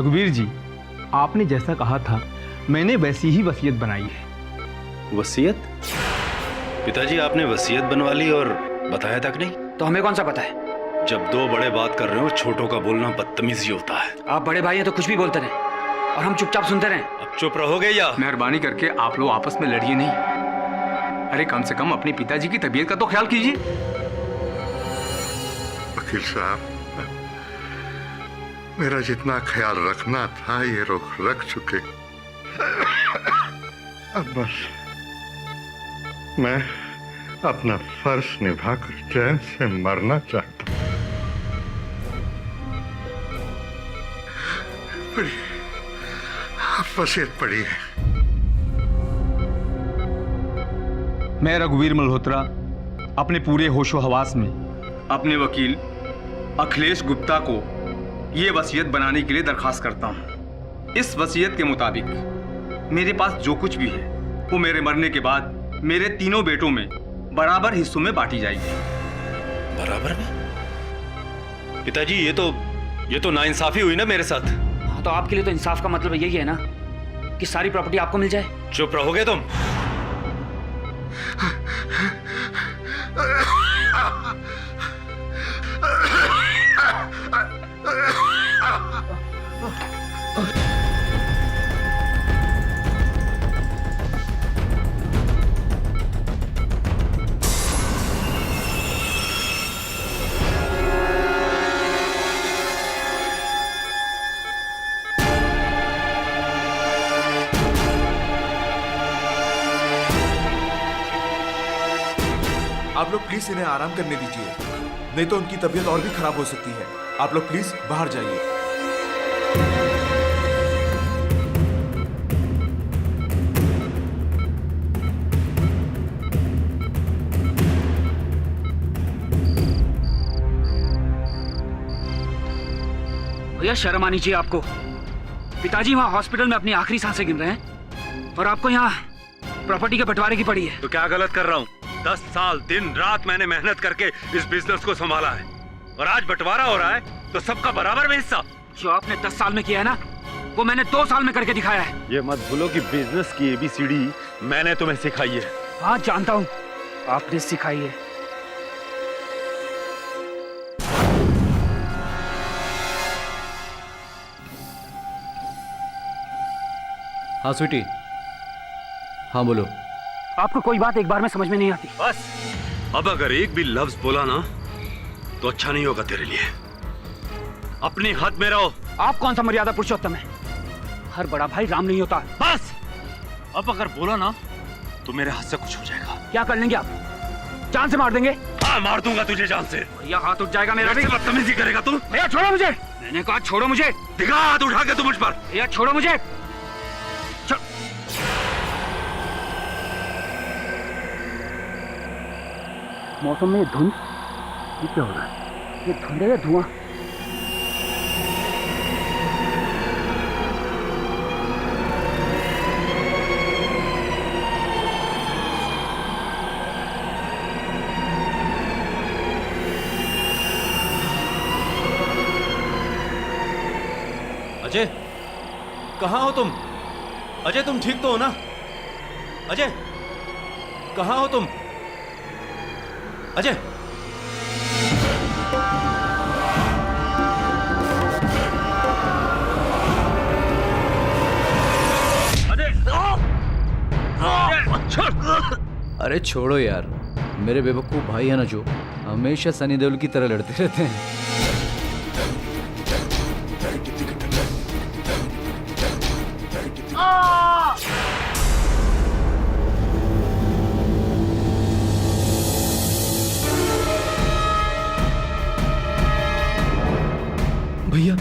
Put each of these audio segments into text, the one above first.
रघुवीर जी, आपने जैसा कहा था मैंने वैसी ही वसीयत बनाई है। वसीयत? पिताजी आपने वसीयत बनवा ली और बताया तक नहीं? तो हमें कौन सा पता है? जब दो बड़े बात कर रहे हो छोटों का बोलना बदतमीजी होता है। आप बड़े भाई हैं तो कुछ भी बोलते रहे और हम चुपचाप सुनते रहे। अब चुप रहोगे या? मेहरबानी करके आप लोग आपस में लड़िए नहीं। अरे कम से कम अपने पिताजी की तबीयत का तो ख्याल कीजिए। वकील साहब, मेरा जितना ख्याल रखना था ये रख चुके। अब बस मैं अपना फर्ज निभाकर चैन से मरना चाहता हूं। वसीयत पड़ी है। मैं रघुवीर मल्होत्रा अपने पूरे होशो हवास में अपने वकील अखिलेश गुप्ता को यह वसीयत बनाने के लिए दरखास्त करता हूं। इस वसीयत के मुताबिक मेरे पास जो कुछ भी है वो मेरे मरने के बाद मेरे तीनों बेटों में बराबर हिस्सों में बांटी जाएगी। बराबर में? पिताजी ये तो नाइंसाफी हुई ना मेरे साथ। हाँ, तो आपके लिए तो इंसाफ का मतलब यही है ना कि सारी प्रॉपर्टी आपको मिल जाए। चुप रहोगे तुम? आप लोग प्लीज इन्हें आराम करने दीजिए, नहीं तो उनकी तबीयत और भी खराब हो सकती है। आप लोग प्लीज बाहर जाइए। भैया शर्म आनी चाहिए आपको। पिताजी वहां हॉस्पिटल में अपनी आखिरी सांसें गिन रहे हैं और आपको यहाँ प्रॉपर्टी के बंटवारे की पड़ी है। तो क्या गलत कर रहा हूँ? 10 साल दिन रात मैंने मेहनत करके इस बिजनेस को संभाला है और आज बंटवारा हो रहा है तो सबका बराबर में हिस्सा। जो आपने 10 साल में किया है ना वो मैंने 2 साल में करके दिखाया है। ये मत भूलो कि बिजनेस की ABCD मैंने तुम्हें सिखाई है। हाँ जानता हूँ, आपने सिखाई है। हाँ स्वीटी, हाँ बोलो। आपको कोई बात एक बार में समझ में नहीं आती। बस अब अगर एक भी लफ्ज बोला ना तो अच्छा नहीं होगा तेरे लिए। अपनी हद में रहो। आप कौन सा मर्यादा पुरुषोत्तम है? हर बड़ा भाई राम नहीं होता। बस अब अगर बोला ना तो मेरे हाथ से कुछ हो जाएगा। क्या कर लेंगे आप? जान से मार देंगे? हाँ मार दूंगा तुझे जान से। भैया हाथ उठ जाएगा मेरा भी। बदतमीजी करेगा तू? भैया छोड़ो मुझे। मैंने कहा छोड़ो मुझे। दिखा हाथ उठा के तू मुझ पर। भैया छोड़ो मुझे। मौसम में धुंध, ये क्या हो रहा है? ये धुंध है या धुआं? अजय, कहाँ हो तुम? अजय तुम ठीक तो हो ना? अजय कहाँ हो तुम? अजय अरे छोड़ो यार, मेरे बेवकूफ भाई है ना जो हमेशा सनी देओल की तरह लड़ते रहते हैं। भैया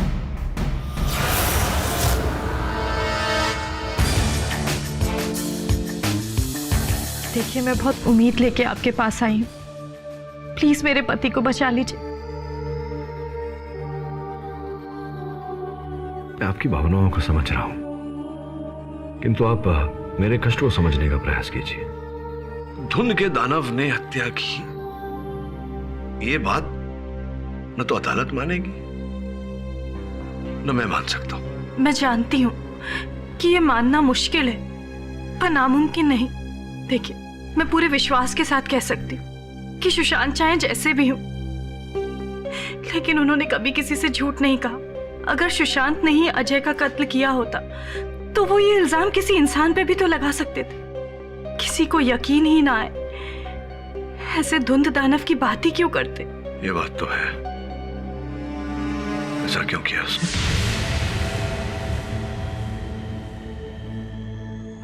देखिए, मैं बहुत उम्मीद लेके आपके पास आई हूँ। प्लीज मेरे पति को बचा लीजिए। मैं आपकी भावनाओं को समझ रहा हूं, किंतु आप मेरे कष्ट को समझने का प्रयास कीजिए। धुन के दानव ने हत्या की, ये बात न तो अदालत मानेगी न मैं मान सकता हूं। मैं जानती हूँ कि ये मानना मुश्किल है, पर नामुमकिन नहीं। देखिए, मैं पूरे विश्वास के साथ कह सकती हूँ कि सुशांत चाहे जैसे भी हो, लेकिन उन्होंने कभी किसी से झूठ नहीं कहा। अगर सुशांत ने ही अजय का कत्ल किया होता तो वो ये इल्जाम किसी इंसान पे भी तो लगा सकते थे। किसी को यकीन ही ना आए, ऐसे धुंध दानव की बात ही क्यों करते? ये बात तो है, ऐसा क्यों किया उसने?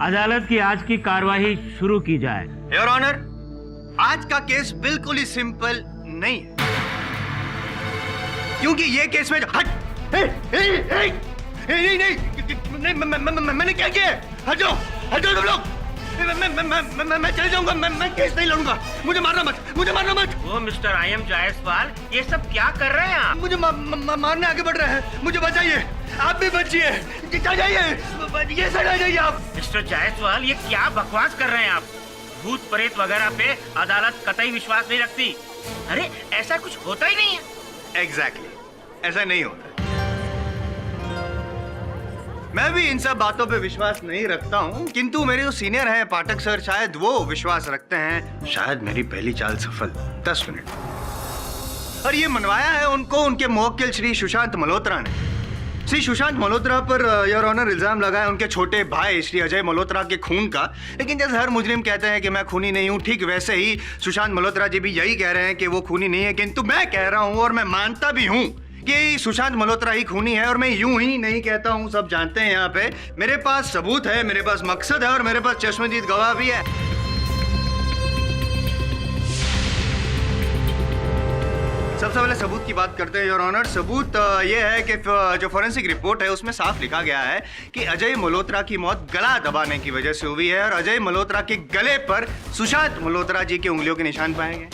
अदालत की आज की कार्यवाही शुरू की जाए। योर ऑनर, आज का केस बिल्कुल ही सिंपल नहीं है, क्योंकि ये केस में नहीं, मैंने क्या किया? हट जाओ तुम लोग। मैं चले जाऊंगा, मैं केस नहीं लड़ूंगा। मुझे मारना मत। वो मिस्टर आई.एम. जायसवाल, ये सब क्या कर रहे हैं आप? मुझे मारने आगे बढ़ रहे हैं। मुझे बचाइए, आप भी बचिए। जाइए, ये साइड आ जाइए आप। मिस्टर जायसवाल, ये क्या बकवास कर रहे हैं आप? भूत प्रेत वगैरह पे अदालत कतई विश्वास नहीं रखती। अरे ऐसा कुछ होता ही नहीं है। एग्जैक्टली, ऐसा नहीं होता। मैं भी इन सब बातों पे विश्वास नहीं रखता हूँ, किंतु मेरे जो सीनियर हैं पाठक सर, शायद वो विश्वास रखते हैं। शायद मेरी पहली चाल सफल 10 मिनट। और ये मनवाया है उनको उनके मुवक्किल श्री सुशांत मल्होत्रा ने। Shri Sushant Malhotra per your honour इल्जाम लगा है उनके छोटे भाई श्री अजय मल्होत्रा के खून का। लेकिन जैसे हर मुजरिम कहते हैं कि मैं खूनी नहीं हूँ, ठीक वैसे ही सुशांत मल्होत्रा जी भी यही कह रहे हैं कि वो खूनी नहीं है। किंतु मैं कह रहा हूँ और मैं मानता भी हूँ कि सुशांत मल्होत्रा ही खूनी है, और मैं यूं ही नहीं कहता हूं, सब जानते हैं यहाँ पे। मेरे पास सबूत है, मेरे पास मकसद है, और मेरे पास चश्मदीद गवाह भी है। सबसे पहले सबूत की बात करते हैं योर ऑनर। सबूत ये है कि जो फोरेंसिक रिपोर्ट है उसमें साफ लिखा गया है कि अजय मल्होत्रा की मौत गला दबाने की वजह से हुई है, और अजय मल्होत्रा के गले पर सुशांत मल्होत्रा जी की उंगलियों के निशान पाए गए।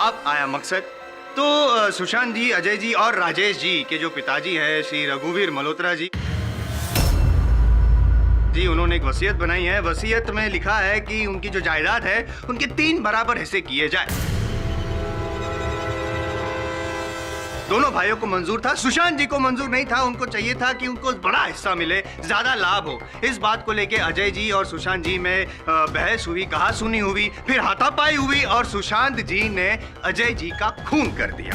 अब आया मकसद। तो सुशांत जी, अजय जी और राजेश जी के जो पिताजी हैं श्री रघुवीर मल्होत्रा जी, उन्होंने एक वसीयत बनाई है। वसीयत में लिखा है कि उनकी जो जायदाद है उनके 3 बराबर हिस्से किए जाए। दोनों भाइयों को मंजूर था, सुशांत जी को मंजूर नहीं था। उनको चाहिए था कि उनको बड़ा हिस्सा मिले, ज्यादा लाभ हो। इस बात को लेके अजय जी और सुशांत जी में बहस हुई, कहा सुनी हुई, फिर हाथापाई हुई, और सुशांत जी ने अजय जी का खून कर दिया।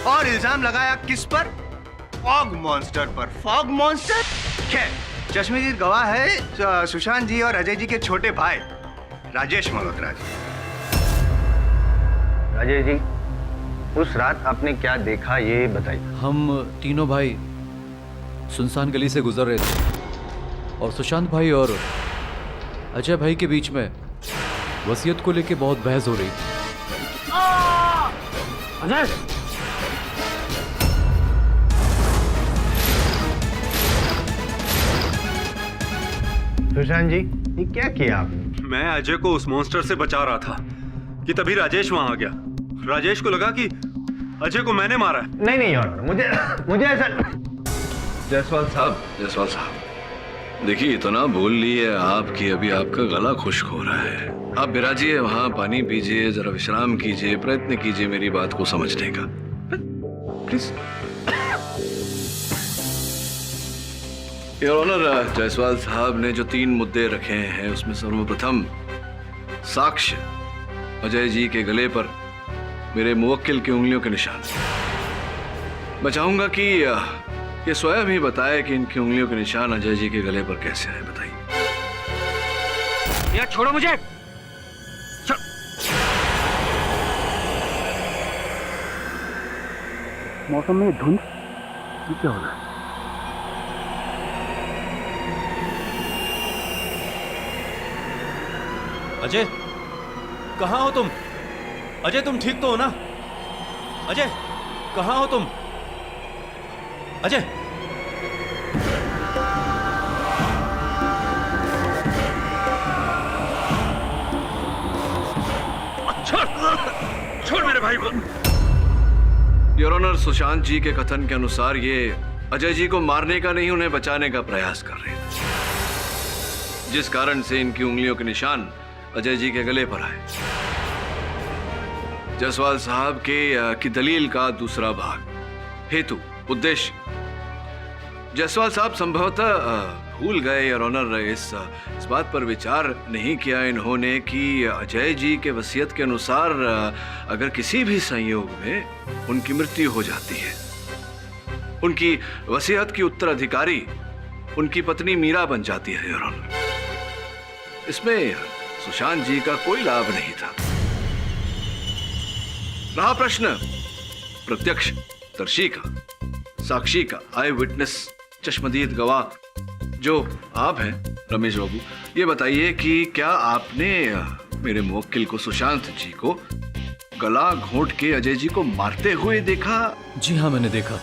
और इल्जाम लगाया किस पर? फॉग मॉन्स्टर पर। Fog monster? खैर, चश्मदीद गवाह है सुशांत जी और अजय जी के छोटे भाई राजेश मल्होत्रा जी। अजय जी, उस रात आपने क्या देखा ये बताइए। हम तीनों भाई सुनसान गली से गुजर रहे थे, और सुशांत भाई और अजय भाई के बीच में वसीयत को लेके बहुत बहस हो रही थी। अजय! सुशांत जी, ये क्या किया आपने? मैं अजय को उस मॉन्स्टर से बचा रहा था कि तभी राजेश वहां आ गया। राजेश को लगा कि अजय को मैंने मारा है। नहीं यार, मुझे ऐसा। जायसवाल साहब, देखिए इतना भूल लिए आप कि अभी आपका गला खुश्क हो रहा है। आप बिराजिए, वहां पानी पीजिए, जरा विश्राम कीजिए, प्रयत्न कीजिए मेरी बात को समझने का, प्लीज। योर ऑनर, जायसवाल साहब ने जो 3 मुद्दे रखे हैं उसमें सर्वप्रथम साक्ष्य अजय जी के गले पर मेरे मुवक्किल की उंगलियों के निशान। मैं चाहूंगा कि ये स्वयं ही बताए कि इनकी उंगलियों के निशान अजय जी के गले पर कैसे आए, बताइए। यार छोड़ो मुझे। मौसम में धुंध क्या हो रहा है? अजय, कहाँ हो तुम? अजय, तुम ठीक तो हो ना? अजय, कहाँ हो तुम? अजय! छोड़ मेरे भाई को। योर ऑनर, सुशांत जी के कथन के अनुसार ये अजय जी को मारने का नहीं, उन्हें बचाने का प्रयास कर रहे थे, जिस कारण से इनकी उंगलियों के निशान अजय जी के गले पर आए। जायसवाल साहब की दलील का दूसरा भाग। हेतु, उद्देश्य। जायसवाल साहब संभवतः भूल गए और ऑनर इस बात पर विचार नहीं किया इन्होंने कि अजय जी के वसीयत के अनुसार अगर किसी भी संयोग में उनकी मृत्यु हो जाती है, उनकी वसीयत की उत्तराधिकारी उनकी पत्नी मीरा बन जाती है योर ऑनर। इसमें सुशांत जी का कोई लाभ नहीं था। रहा प्रश्न प्रत्यक्ष दर्शी का, साक्षी का, आई विटनेस, चश्मदीद गवाह जो आप हैं रमेश बाबू, ये बताइए कि क्या आपने मेरे मुवक्किल को, सुशांत जी को गला घोंट के अजय जी को मारते हुए देखा? जी हाँ, मैंने देखा।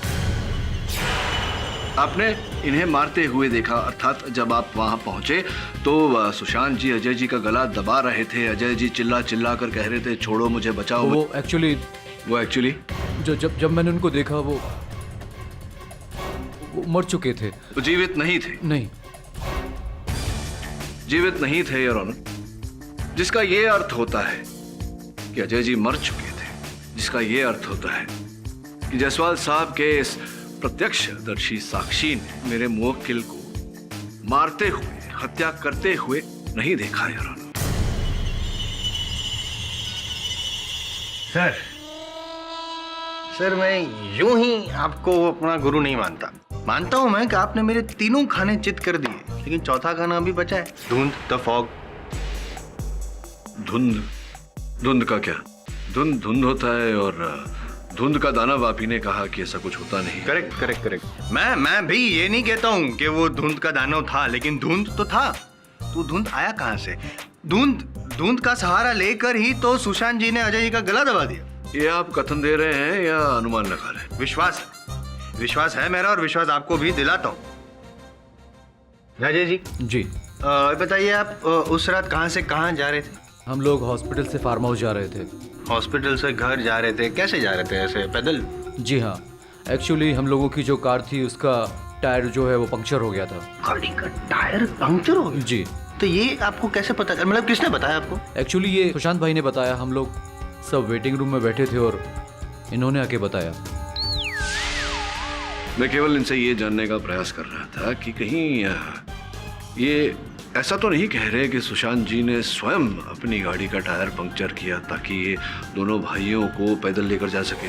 आपने इन्हें मारते हुए देखा, अर्थात जब आप वहां पहुंचे तो सुशांत जी अजय जी का गला दबा रहे थे, अजय जी चिल्ला चिल्ला कर कह रहे थे छोड़ो मुझे, बचाओ। वो एक्चुअली जब मैंने उनको देखा वो मर चुके थे। तो जीवित नहीं थे? नहीं, जीवित नहीं थे योर ऑनर, जिसका ये अर्थ होता है कि अजय जी मर चुके थे, जिसका ये अर्थ होता है कि जायसवाल साहब के इस प्रत्यक्षदर्शी साक्षी ने मेरे मुवक्किल को मारते हुए, हत्या करते हुए नहीं देखा योर ऑनर। सर मैं यूं ही आपको अपना गुरु नहीं मानता। मानता हूं मैं कि आपने मेरे तीनों खाने चित कर दिए, लेकिन चौथा खाना अभी बचा है, धुंध, द फॉग। धुंध का क्या? धुंध होता है और धुंध का दानव आप ही ने कहा कि ऐसा कुछ होता नहीं। करेक्ट। मैं भी ये नहीं कहता हूं कि वो धुंध का दानव था, लेकिन धुंध तो था। तो धुंध आया कहां से? धुंध का सहारा लेकर ही तो सुशांत जी ने अजय जी का गला दबा दिया। ये आप कथन दे रहे हैं या अनुमान लगा रहे हैं? विश्वास है मेरा, और विश्वास आपको भी दिलाता हूँ। अजय जी बताइए, आप उस रात कहाँ से कहाँ जा रहे थे? हम लोग हॉस्पिटल से फार्म हाउस जा रहे थे। हॉस्पिटल से घर जा रहे थे? कैसे जा रहे थे, ऐसे पैदल? जी हाँ, एक्चुअली हम लोगों की जो कार थी उसका टायर जो है वो पंक्चर हो गया था। गाड़ी का टायर पंक्चर हो गया? जी। तो ये आपको कैसे पता, मतलब किसने बताया आपको? एक्चुअली ये सुशांत भाई ने बताया। हम लोग सब वेटिंग रूम में बैठे थे और इन्होंने आके बताया। मैं केवल इनसे ये जानने का प्रयास कर रहा था कि कहीं ये ऐसा तो नहीं कह रहे कि सुशांत जी ने स्वयं अपनी गाड़ी का टायर पंक्चर किया ताकि ये दोनों भाइयों को पैदल लेकर जा सके?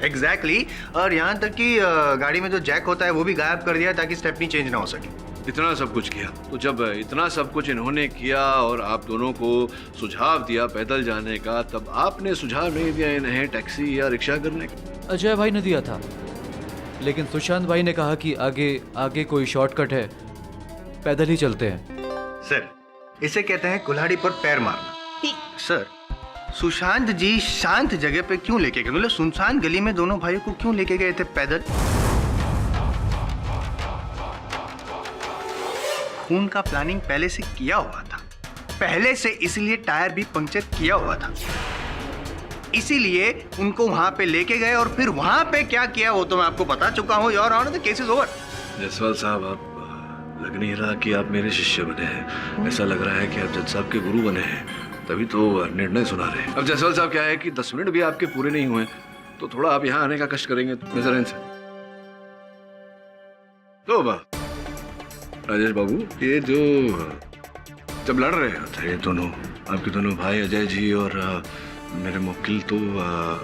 एग्जैक्टली। और यहाँ तक कि गाड़ी में जो जैक होता है वो भी गायब कर दिया ताकि स्टेपनी चेंज ना हो सके। इतना सब कुछ किया? तो जब इतना सब कुछ इन्होंने किया और आप दोनों को सुझाव दिया पैदल जाने का, तब आपने सुझाव नहीं दिया इन्हें टैक्सी या रिक्शा करने का? अजय भाई ने दिया था, लेकिन सुशांत भाई ने कहा कि आगे कोई शॉर्टकट है, पैदल ही चलते हैं। सर, इसे कहते हैं कुल्हाड़ी पर पैर मारना। सर, सुशांत जी शांत जगह पे क्यों लेके गए? मतलब सुनसान गली में दोनों भाइयों को क्यों लेके गए थे पैदल? खून का प्लानिंग पहले से किया हुआ था, पहले से, इसलिए टायर भी पंक्चर किया हुआ था, इसीलिए उनको वहां पे लेके गए। और फिर वहां पे क्या किया वो तो मैं आपको बता चुका हूं। Your honour, the case is over. Jaiswal साहब, आप लग नहीं रहा कि आप मेरे शिष्य बने हैं, ऐसा लग रहा है कि आप जज साहब के गुरु बने हैं, तभी तो निर्णय सुना रहे हैं। अब जायसवाल साहब क्या है कि 10 मिनट भी आपके पूरे नहीं हुए तो थोड़ा आप यहाँ आने का कष्ट करेंगे नजर इनसे। तो राजेश बाबू, ये जो जब लड़ रहे थे दोनों, आपके दोनों भाई अजय जी और मेरे मुवक्किल, तो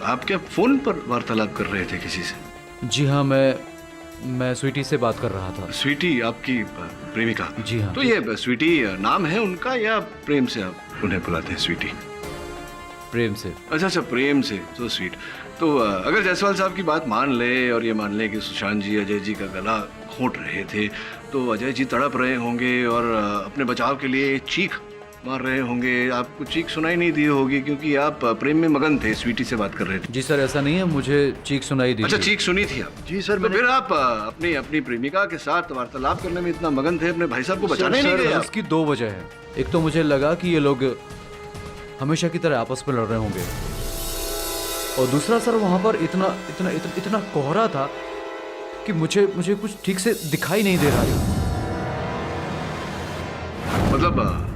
आप क्या फोन पर वार्तालाप कर रहे थे किसी से? जी हाँ, मैं स्वीटी से बात कर रहा था। स्वीटी आपकी प्रेमिका? जी हाँ। तो ये स्वीटी नाम है उनका या प्रेम से आप उन्हें बुलाते हैं स्वीटी? प्रेम से। अच्छा, प्रेम से, सो स्वीट। तो अगर जायसवाल साहब की बात मान ले और ये मान ले कि सुशांत जी अजय जी का गला घोंट रहे थे, तो अजय जी तड़प रहे होंगे और अपने बचाव के लिए चीख मार रहे होंगे। आपको चीख सुनाई नहीं दी होगी क्योंकि आप प्रेम में मगन थे, स्वीटी से बात कर रहे थे। जी सर, ऐसा नहीं है, मुझे चीख सुनाई दी। अच्छा, चीख सुनी थी आप? जी सर। तो फिर आप अपनी प्रेमिका के साथ वार्तालाप करने में इतना मगन थे, अपने भाई साहब को बचाने नहीं गए? इसकी 2 वजह है। एक तो मुझे लगा कि ये लोग हमेशा की तरह आपस में लड़ रहे होंगे, और दूसरा सर वहां पर इतना कोहरा था कि मुझे कुछ ठीक से दिखाई नहीं दे रहा था। मतलब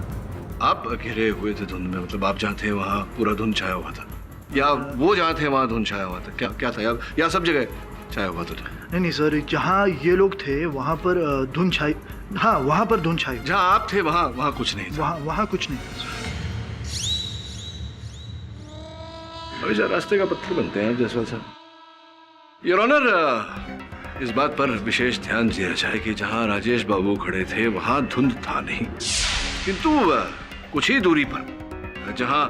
आप घिरे हुए थे धुंध में, मतलब आप जहाँ थे वहाँ पूरा धुंध छाया हुआ था? या वो जहाँ थे वहाँ धुंध छाया हुआ था? क्या क्या था? या सब जगह छाया हुआ था? नहीं सर, जहाँ ये लोग थे वहाँ पर धुंध छाई, हाँ वहाँ पर धुंध छाई। जहाँ आप थे वहाँ कुछ नहीं था? वहाँ कुछ नहीं था। हमेशा रास्ते का पत्थर बनते हैं जायसवाल साहब। योर ऑनर, इस बात पर विशेष ध्यान दिया जाए कि जहाँ राजेश बाबू खड़े थे वहाँ धुंध था नहीं, किंतु कुछ ही दूरी पर जहाँ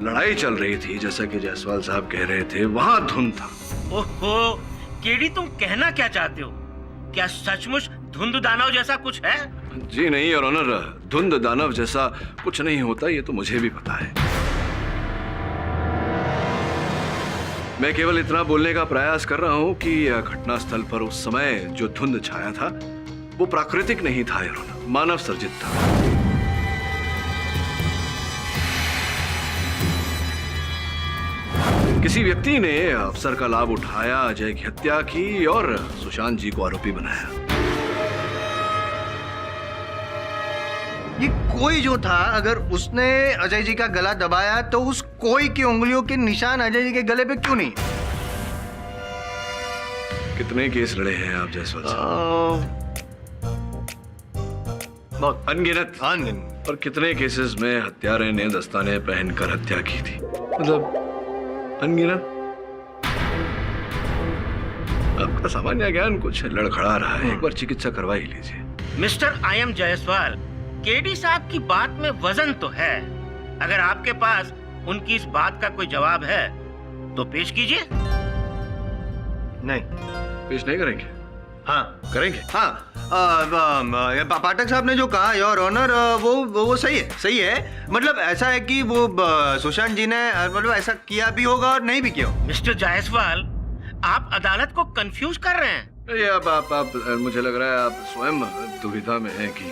लड़ाई चल रही थी, जैसा कि जायसवाल साहब कह रहे थे, वहाँ धुंध था। ओहो, केडी तुम कहना क्या चाहते हो? क्या सचमुच धुंध दानव जैसा कुछ है? जी नहीं योर ऑनर, धुंध दानव जैसा कुछ नहीं होता, ये तो मुझे भी पता है। मैं केवल इतना बोलने का प्रयास कर रहा हूं कि घटना स्थल पर उस समय जो धुंध छाया था वो प्राकृतिक नहीं था योर ऑनर, मानव सर्जित था। किसी व्यक्ति ने अवसर का लाभ उठाया, अजय की हत्या की और सुशांत जी को आरोपी बनाया। ये कोई जो था, अगर उसने अजय जी का गला दबाया तो उस कोई की उंगलियों के निशान अजय जी के गले पे क्यों नहीं? कितने केस लड़े हैं आप जायसवाल साहब? बहुत अनगिनत। और कितने केसेस में हत्यारे ने दस्ताने पहनकर हत्या की थी? मतलब अनगिनत। आपका सामान्य ज्ञान कुछ लड़खड़ा रहा है, एक बार चिकित्सा करवा ही लीजिए। Mister I am Jaiswal, KD साहब की बात में वजन तो है। अगर आपके पास उनकी इस बात का कोई जवाब है तो पेश कीजिए। नहीं, पेश नहीं करेंगे? हाँ करेंगे। हाँ, पाठक साहब ने जो कहा योर ऑनर, वो सही है। मतलब ऐसा है कि वो सुशांत जी ने मतलब ऐसा किया भी होगा और नहीं भी किया। मिस्टर जायसवाल, आप अदालत को कंफ्यूज कर रहे हैं। ये आप मुझे लग रहा है आप स्वयं दुविधा में हैं कि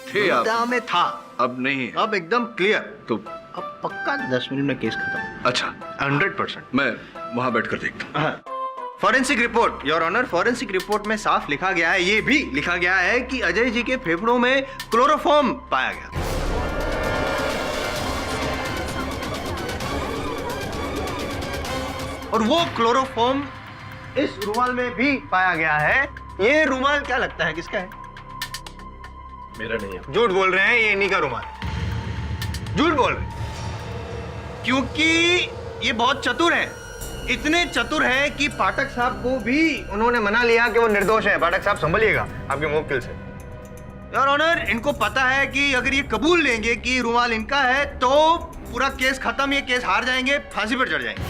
थे आप? दुविधा में था, अब नहीं, अब एकदम क्लियर। तो अब पक्का 10 मिनट में केस खत्म। अच्छा, 100%। मैं वहां बैठकर देखता हूँ। Forensic report your honour, forensic report में साफ लिखा गया है, ये भी लिखा गया है कि अजय जी के फेफड़ों में क्लोरोफॉर्म पाया गया। और वो क्लोरोफॉर्म इस रुमाल में भी पाया गया है। ये रुमाल क्या लगता है किसका है? मेरा नहीं है। झूठ बोल रहे हैं, ये इन्हीं का रुमाल है। झूठ बोल रहे हैं क्योंकि ये बहुत चतुर है। इतने चतुर है कि पाठक साहब को भी उन्होंने मना लिया कि वो निर्दोष है। पाठक साहब संभलिएगा आपके मुवक्किल से। योर ऑनर, इनको पता है कि अगर ये कबूल लेंगे कि रुमाल इनका है तो पूरा केस खत्म, ये केस हार जाएंगे, फांसी पर चढ़ जाएंगे।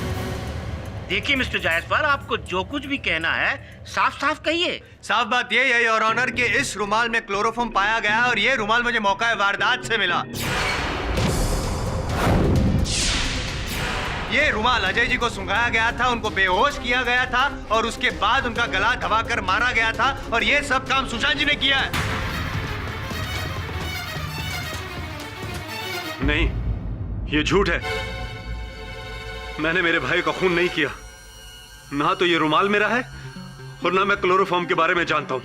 देखिए मिस्टर जायसवाल, आपको जो कुछ भी कहना है साफ साफ कहिए। साफ बात ये है योर ऑनर कि इस रुमाल में क्लोरोफॉर्म पाया गया और ये रुमाल मुझे मौका वारदात से मिला। ये रुमाल अजय जी को सुंघाया गया था, उनको बेहोश किया गया था और उसके बाद उनका गला दबाकर मारा गया था। और ये सब काम सुशांत जी ने किया है। नहीं, ये झूठ है। मैंने मेरे भाई का खून नहीं किया। ना तो ये रुमाल मेरा है और ना मैं क्लोरोफॉर्म के बारे में जानता हूं।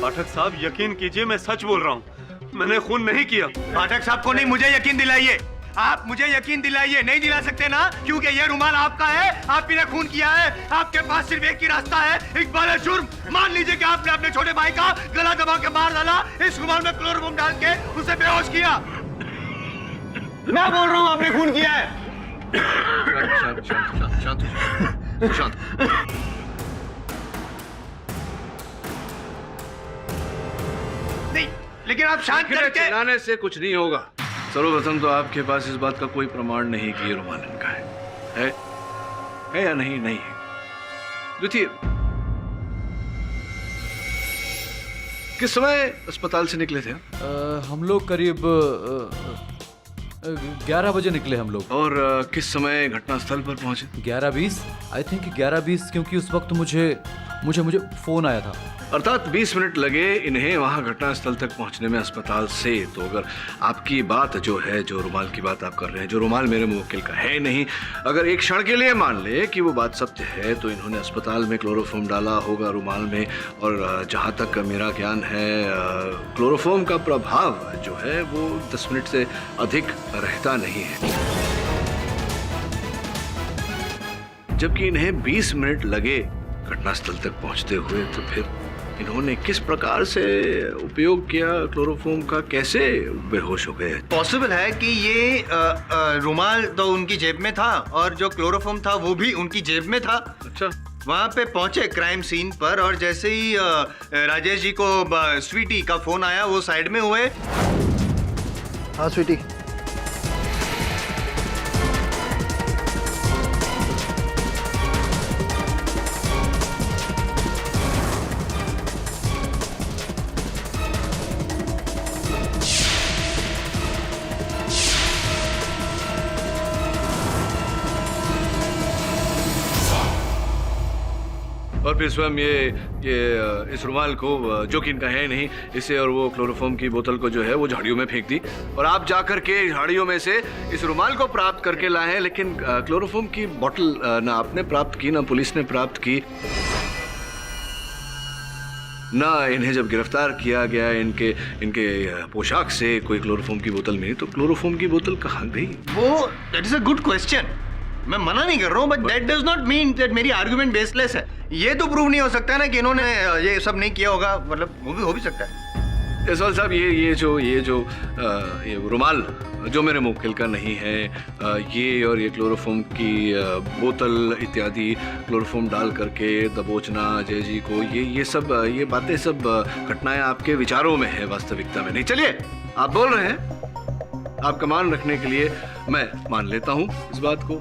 पाठक साहब, यकीन कीजिए, मैं सच बोल रहा हूं। मैंने खून नहीं किया। पाठक साहब को नहीं, मुझे यकीन दिलाइए। आप मुझे यकीन दिलाइए। नहीं दिला सकते ना, क्योंकि ये रुमाल आपका है, आप ही ने खून किया है। आपके पास सिर्फ एक ही रास्ता है, इकबाल जुर्म। मान लीजिए कि आपने अपने छोटे भाई का गला दबा के मार डाला, इस रुमाल में क्लोरोफॉर्म डाल के उसे बेहोश किया। मैं बोल रहा हूँ आपने खून किया है। शांत। नहीं, लेकिन आप शांत करके चिल्लाने से कुछ नहीं होगा। सर्वप्रथम तो आपके पास इस बात का कोई प्रमाण नहीं कि ये रुमाल इनका है या नहीं है। द्वितीय, किस समय अस्पताल से निकले थे? हम लोग करीब 11 बजे निकले हम लोग। और किस समय घटनास्थल पर पहुंचे? 11:20, आई थिंक 11:20, क्योंकि उस वक्त मुझे फोन आया था। अर्थात 20 मिनट लगे इन्हें वहां घटनास्थल तक पहुंचने में अस्पताल से। तो अगर आपकी बात जो है, जो रुमाल की बात आप कर रहे हैं, जो रुमाल मेरे मुवक्किल का है नहीं, अगर एक क्षण के लिए मान ले कि वो बात सत्य है, तो इन्होंने अस्पताल में क्लोरोफॉर्म डाला होगा रुमाल में। और जहां तक मेरा ज्ञान है, क्लोरोफॉर्म का प्रभाव जो है वो 10 मिनट से अधिक रहता नहीं है। जबकि इन्हें 20 मिनट लगे घटनास्थल तक पहुंचते हुए, तो फिर इन्होंने किस प्रकार से उपयोग किया क्लोरोफॉर्म का, कैसे बेहोश हो गए? पॉसिबल है कि ये रुमाल तो उनकी जेब में था और जो क्लोरोफॉर्म था वो भी उनकी जेब में था। अच्छा, वहां पे पहुंचे क्राइम सीन पर और जैसे ही राजेश जी को स्वीटी का फोन आया वो साइड में हुए। हाँ स्वीटी, और फिर स्वयं ये इस रुमाल को, जो कि इनका है नहीं, इसे और वो क्लोरोफॉर्म की बोतल को जो है वो झाड़ियों में फेंक दी, और आप जाकर के झाड़ियों में से इस रुमाल को प्राप्त करके लाए हैं, लेकिन क्लोरोफॉर्म की बोतल ना आपने प्राप्त की, ना पुलिस ने प्राप्त की, ना इन्हें जब गिरफ्तार किया गया इनके पोशाक से कोई क्लोरोफॉर्म की बोतल मिली। तो क्लोरोफॉर्म की बोतल कहाँ गई? वो that is a good question. मैं मना नहीं कर रहा हूँ, but that does not mean that मेरी आर्गुमेंट बेसलेस है। ये तो प्रूव नहीं हो सकता ना कि इन्होंने ये सब नहीं किया होगा, मतलब वो भी हो भी सकता है। जायसवाल साहब, ये जो रुमाल जो मेरे मुवक्किल का नहीं है, ये और ये क्लोरोफॉर्म की बोतल इत्यादि क्लोरोफॉर्म डाल करके दबोचना अजय जी को, ये बातें सब घटनाएं आपके विचारों में है, वास्तविकता में नहीं। चलिए, आप बोल रहे हैं, आपका मान रखने के लिए मैं मान लेता हूँ इस बात को।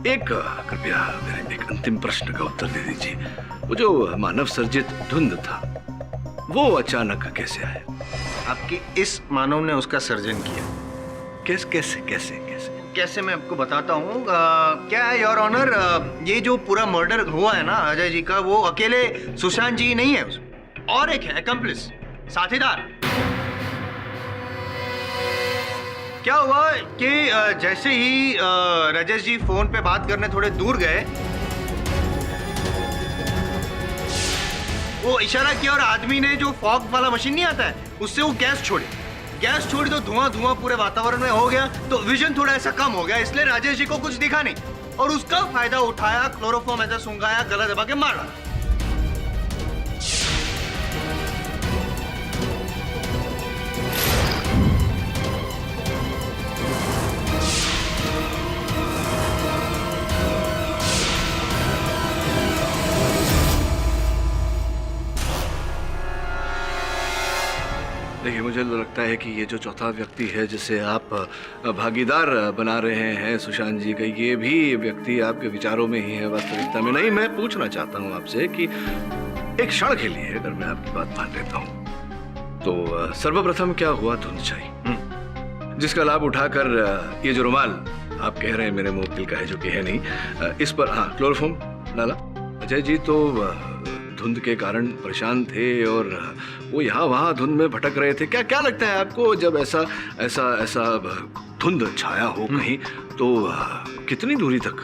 एक कृपया मेरे एक अंतिम प्रश्न का उत्तर दे दीजिए। वो जो मानव सर्जित धुंध था वो अचानक कैसे आया? आपकी इस मानव ने उसका सर्जन किया। कैसे मैं आपको बताता हूँ। क्या है योर ऑनर, ये जो पूरा मर्डर हुआ है ना अजय जी का, वो अकेले सुशांत जी नहीं है उसमें, और एक है एक्म्प्लिस, साथीदार। क्या हुआ कि जैसे ही राजेश जी फोन पे बात करने थोड़े दूर गए, वो इशारा किया और आदमी ने जो फॉग वाला मशीन नहीं आता है उससे वो गैस छोड़ी तो धुआं पूरे वातावरण में हो गया, तो विजन थोड़ा ऐसा कम हो गया, इसलिए राजेश जी को कुछ दिखा नहीं और उसका फायदा उठाया, क्लोरोफॉर्म ऐसा सूंघाया, गला दबा के मार डाला। देखिए, मुझे लगता है कि ये जो चौथा व्यक्ति है जिसे आप भागीदार बना रहे हैं सुशांत जी का, ये भी व्यक्ति आपके विचारों में ही है, वास्तविकता में नहीं। मैं पूछना चाहता हूँ आपसे कि एक क्षण के लिए अगर मैं आपकी बात मान लेता हूँ, तो सर्वप्रथम क्या हुआ धुंध जिसका लाभ उठाकर ये जो रुमाल आप कह रहे हैं मेरे मुवक्किल का है, जो कि है नहीं, इस पर क्लोरोफॉर्म डाला। अजय जी तो धुंध के कारण परेशान थे और वो यहाँ वहाँ धुंध में भटक रहे थे। क्या लगता है आपको, जब ऐसा धुंध छाया हो कहीं, तो कितनी दूरी तक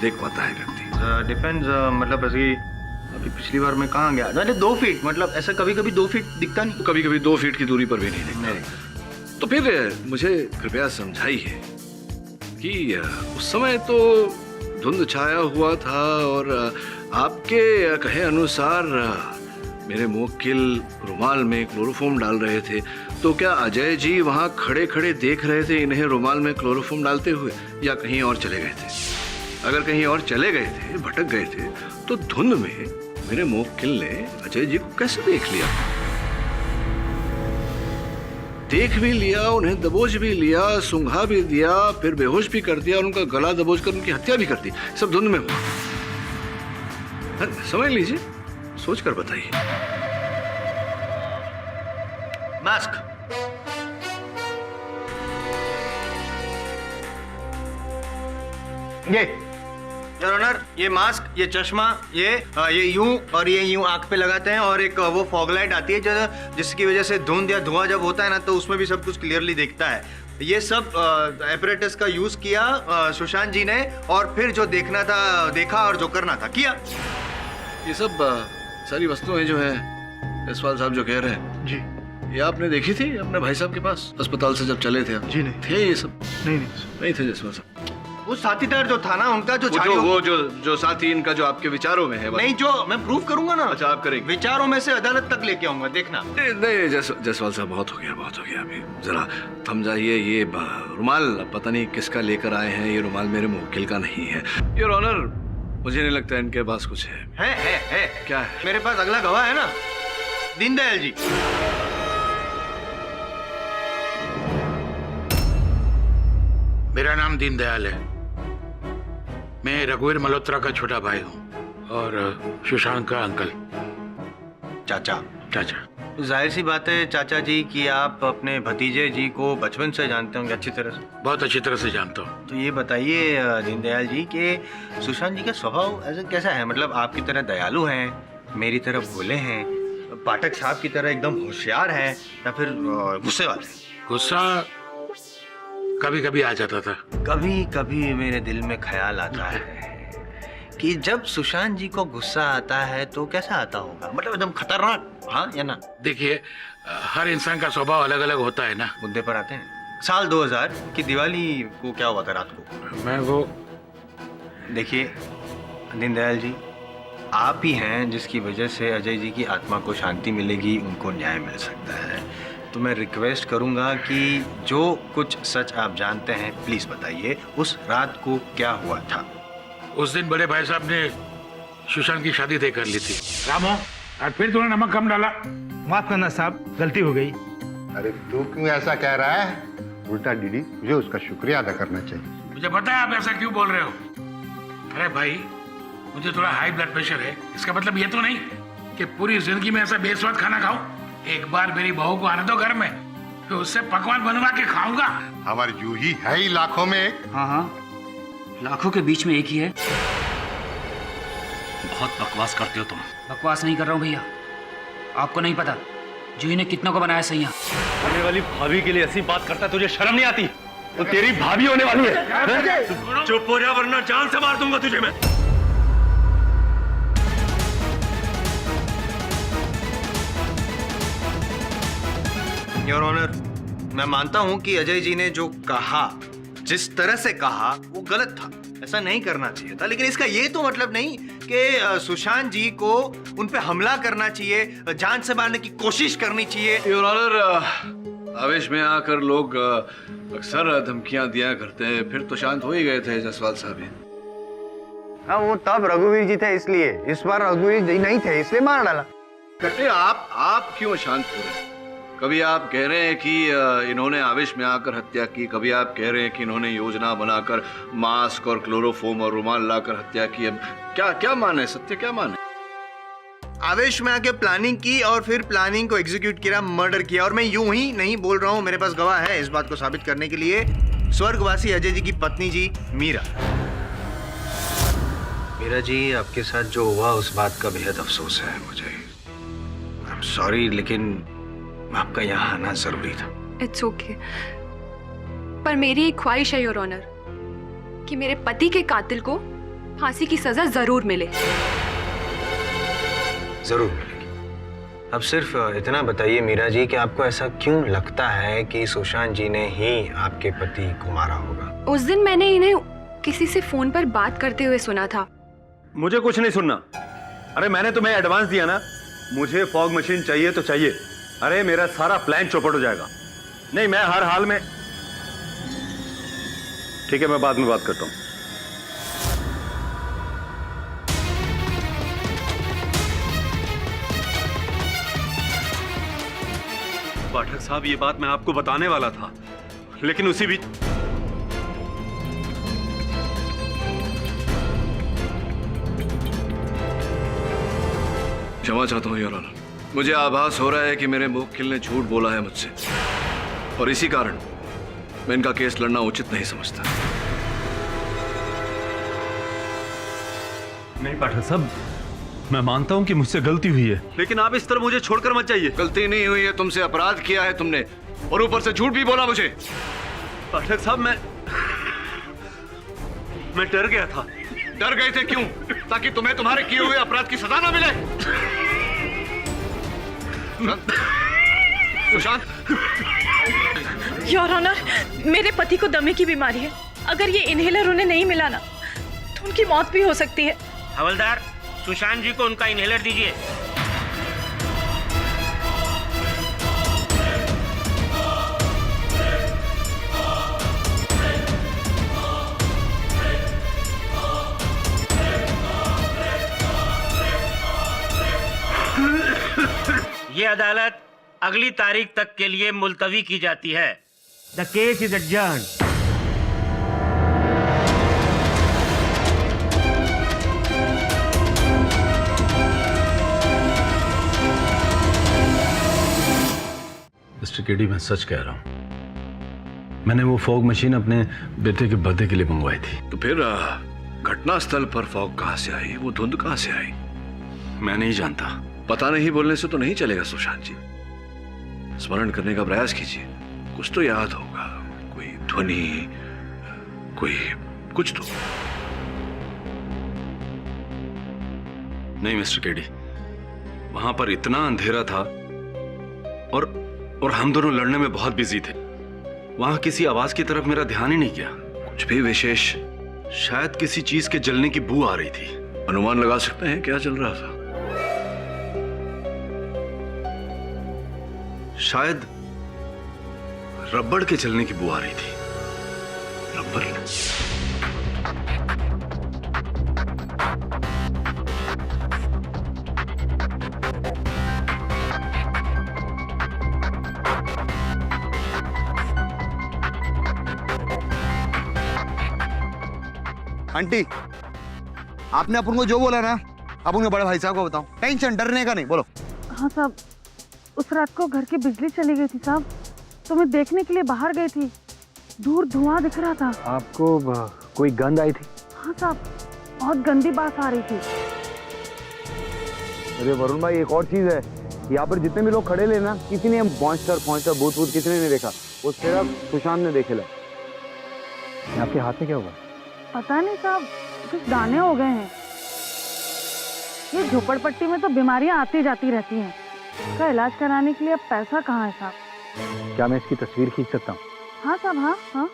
देख पाता है व्यक्ति? डिपेंड्स, मतलब ऐसे अभी पिछली बार मैं कहाँ गया, 2 फीट, मतलब ऐसा कभी 2 फीट दिखता नहीं, कभी 2 फीट की दूरी पर भी नहीं दिखता। तो फिर मुझे कृपया समझाइए कि उस समय तो धुंध छाया हुआ था और आपके कहे अनुसार मेरे मुवक्किल रुमाल में क्लोरोफॉर्म डाल रहे थे, तो क्या अजय जी वहाँ खड़े खड़े देख रहे थे इन्हें रुमाल में क्लोरोफॉर्म डालते हुए, या कहीं और चले गए थे? अगर कहीं और चले गए थे, भटक गए थे, तो धुंध में मेरे मुवक्किल ने अजय जी को कैसे देख लिया? देख भी लिया, उन्हें दबोच भी लिया, सूंघा भी दिया, फिर बेहोश भी कर दिया और उनका गला दबोच कर उनकी हत्या भी कर दी। सब धुंध में हुआ। समझ लीजिए, सोच कर बताइए। मास्क, ये योर ऑनर, ये मास्क, ये चश्मा, ये यूं और ये यूं आंख पे लगाते हैं, और एक वो फॉग लाइट आती है जिसकी वजह से धुंध या धुआं जब होता है ना, तो उसमें भी सब कुछ क्लियरली दिखता है। ये सब एपरेटस का यूज किया सुशांत जी ने, और फिर जो देखना था देखा और जो करना था किया। ये सब सारी वस्तुएं जो है जायसवाल साहब जो कह रहे हैं जी, ये आपने देखी थी अपने भाई साहब के पास अस्पताल से जब चले थे आप? जी नहीं थे ये सब? नहीं थे जायसवाल साहब। वो साथीदार जो था ना उनका जो झाड़ियों वो जो साथी इनका जो आपके विचारों में है नहीं, जो मैं प्रूव करूंगा ना। अच्छा, आप करेंगे। विचारों में से अदालत तक लेके आऊंगा, देखना। नहीं जसवाल साहब, बहुत हो गया अभी जरा थम जाइए। ये रुमाल पता नहीं किसका लेकर आए हैं, ये रुमाल मेरे मुवक्किल का नहीं है योर ऑनर। मुझे नहीं लगता इनके पास कुछ है। क्या है? मेरे पास अगला गवाह है ना, दीनदयाल जी। मेरा नाम दीनदयाल है। मैं रघुवीर मल्होत्रा का छोटा भाई हूँ और सुशांत का अंकल। चाचा। जाहिर सी बात है चाचा जी कि आप अपने भतीजे जी को बचपन से जानते होंगे अच्छी तरह से। बहुत अच्छी तरह से जानता हूँ। तो ये बताइए दीनदयाल जी कि सुशांत जी का स्वभाव ऐसा कैसा है? मतलब आपकी तरह दयालु हैं, मेरी तरह भोले हैं, पाठक साहब की तरह एकदम होशियार हैं, या फिर गुस्से वाले? गुस्सा कभी कभी आ जाता था। कभी कभी मेरे दिल में ख्याल आता है कि जब सुशांत जी को गुस्सा आता है तो कैसा आता होगा, मतलब एकदम खतरनाक, हाँ या ना? देखिए, हर इंसान का स्वभाव अलग अलग होता है ना। मुद्दे पर आते हैं। साल 2000 की दिवाली को क्या हुआ था रात को? मैं वो देखिए दीनदयाल जी, आप ही हैं जिसकी वजह से अजय जी की आत्मा को शांति मिलेगी, उनको न्याय मिल सकता है। तो मैं रिक्वेस्ट करूंगा कि जो कुछ सच आप जानते हैं प्लीज बताइए, उस रात को क्या हुआ था? उस दिन बड़े भाई साहब ने सुशांत की शादी तय कर ली थी। रामो, आज फिर तूने नमक कम डाला। माफ करना साहब, गलती हो गई। अरे तू क्यों ऐसा कह रहा है? उल्टा डीडी, तुझे उसका शुक्रिया अदा करना चाहिए। मुझे पता है आप ऐसा क्यों बोल रहे हो। अरे भाई, मुझे थोड़ा हाई ब्लड प्रेशर है। इसका मतलब ये तो नहीं कि पूरी जिंदगी में ऐसा बेस्वाद खाना खाऊं। एक बार मेरी बहू को आने दो घर में, तो उससे पकवान बनवा के खाऊंगा। हमारी जूही है ही लाखों में एक। हाँ, लाखों के बीच में एक ही है। बहुत बकवास करते हो तुम। बकवास नहीं कर रहा हूँ भैया, आपको नहीं पता जूही ने कितनों को बनाया सैया। होने वाली भाभी के लिए ऐसी बात करता है, तुझे शर्म नहीं आती? तो तेरी भाभी होने वाली है। चुप हो जा वरना जान से मार दूंगा तुझे मैं। योर ऑनर, मैं मानता हूं कि अजय जी ने जो कहा, जिस तरह से कहा, वो गलत था, ऐसा नहीं करना चाहिए था। लेकिन इसका ये तो मतलब नहीं कि सुशांत जी को उन पे हमला करना चाहिए, जान से मारने की कोशिश करनी चाहिए। योर ऑनर, आवेश में आकर लोग अक्सर धमकियां दिया करते हैं, फिर तो शांत हो ही गए थे जसवाल साहब। हाँ, वो तब रघुवीर जी थे इसलिए, इस बार रघुवीर जी नहीं थे इसलिए मार डाला। कहते आप क्यों शांत हो रहे हैं? कभी आप कह रहे हैं कि इन्होंने आवेश में आकर हत्या की, कभी आप कह रहे हैं कि इन्होंने योजना बनाकर मास्क और क्लोरोफॉर्म और रुमाल लाकर हत्या की। अब क्या माने, सत्य क्या माने? आवेश में आके प्लानिंग की और फिर प्लानिंग को एग्जीक्यूट किया, मर्डर किया। और मैं यूं ही नहीं बोल रहा हूं, मेरे पास गवाह है इस बात को साबित करने के लिए। स्वर्गवासी अजय जी की पत्नी जी मीरा। मीरा जी, आपके साथ जो हुआ उस बात का बेहद अफसोस है मुझे। आई एम सॉरी, लेकिन आपका यहाँ आना जरूरी था। इट्स ओके, पर मेरी एक ख्वाहिश है योर ऑनर कि मेरे पति के कातिल को फांसी की सजा जरूर मिले। जरूर मिलेगी। अब सिर्फ इतना बताइए मीरा जी कि आपको ऐसा क्यों लगता है कि सुशांत जी ने ही आपके पति को मारा होगा? उस दिन मैंने इन्हें किसी से फोन पर बात करते हुए सुना था। मुझे कुछ नहीं सुनना। अरे मैंने तुम्हें एडवांस दिया ना, मुझे फॉग मशीन चाहिए तो चाहिए। अरे मेरा सारा प्लान चौपट हो जाएगा। नहीं, मैं हर हाल में। ठीक है, मैं बाद में बात करता हूं। पाठक साहब, ये बात मैं आपको बताने वाला था, लेकिन उसी बीच क्षमा चाहता हूं योर ऑनर। मुझे आभास हो रहा है कि मेरे मुवक्किल ने झूठ बोला है मुझसे, और इसी कारण मैं इनका केस लड़ना उचित नहीं समझता। नहीं पाठक साहब, मैं मानता हूं कि मुझसे गलती हुई है, लेकिन आप इस तरह मुझे छोड़कर मत जाइए। गलती नहीं हुई है, तुमसे अपराध किया है तुमने, और ऊपर से झूठ भी बोला मुझे। पाठक साहब, मैं डर गया था। डर गए थे क्यों? ताकि तुम्हें तुम्हारे किए हुए अपराध की सजा ना मिले। योर ऑनर, मेरे पति को दमे की बीमारी है, अगर ये इनहेलर उन्हें नहीं मिला ना तो उनकी मौत भी हो सकती है। हवलदार, सुशांत जी को उनका इनहेलर दीजिए। ये अदालत अगली तारीख तक के लिए मुलतवी की जाती है। The case is adjourned. Mister KD, मैं सच कह रहा हूं। मैंने वो फॉग मशीन अपने बेटे के बर्थडे के लिए मंगवाई थी। तो फिर घटना स्थल पर फॉग कहां से आई, वो धुंध कहां से आई? मैं नहीं जानता। पता नहीं बोलने से तो नहीं चलेगा सुशांत जी। स्मरण करने का प्रयास कीजिए, कुछ तो याद होगा, कोई ध्वनि, कोई कुछ तो। नहीं मिस्टर केडी, वहां पर इतना अंधेरा था और हम दोनों लड़ने में बहुत बिजी थे। वहां किसी आवाज की तरफ मेरा ध्यान ही नहीं गया। कुछ भी विशेष? शायद किसी चीज के जलने की बू आ रही थी। अनुमान लगा सकते हैं क्या चल रहा था? शायद रबड़ के जलने की बू आ रही थी। रबड़? आंटी, आपने अपन को जो बोला ना, अपन को बड़े भाई साहब को बताओ। टेंशन, डरने का नहीं, बोलो। हाँ साहब, उस रात को घर की बिजली चली गई थी साहब, तो मैं देखने के लिए बाहर गई थी। दूर धुआं दिख रहा था। आपको कोई गंध आई थी? हाँ साहब, बहुत गंदी बात आ रही थी। अरे वरुण भाई, एक और चीज है, यहाँ पर जितने भी लोग खड़े ले ना, किसी ने मॉन्स्टर भूत किसी ने नहीं देखा। वो सिर्फ सुशांत ने देखे ला। आपके हाथ में क्या हुआ? पता नहीं साहब, कुछ दाने हो गए हैं। ये झोपड़पट्टी में तो बीमारियां आती जाती रहती हैं। इसका इलाज कराने के लिए अब पैसा कहाँ है साहब? क्या मैं इसकी तस्वीर खींच सकता हूँ? हाँ साहब, हाँ हाँ।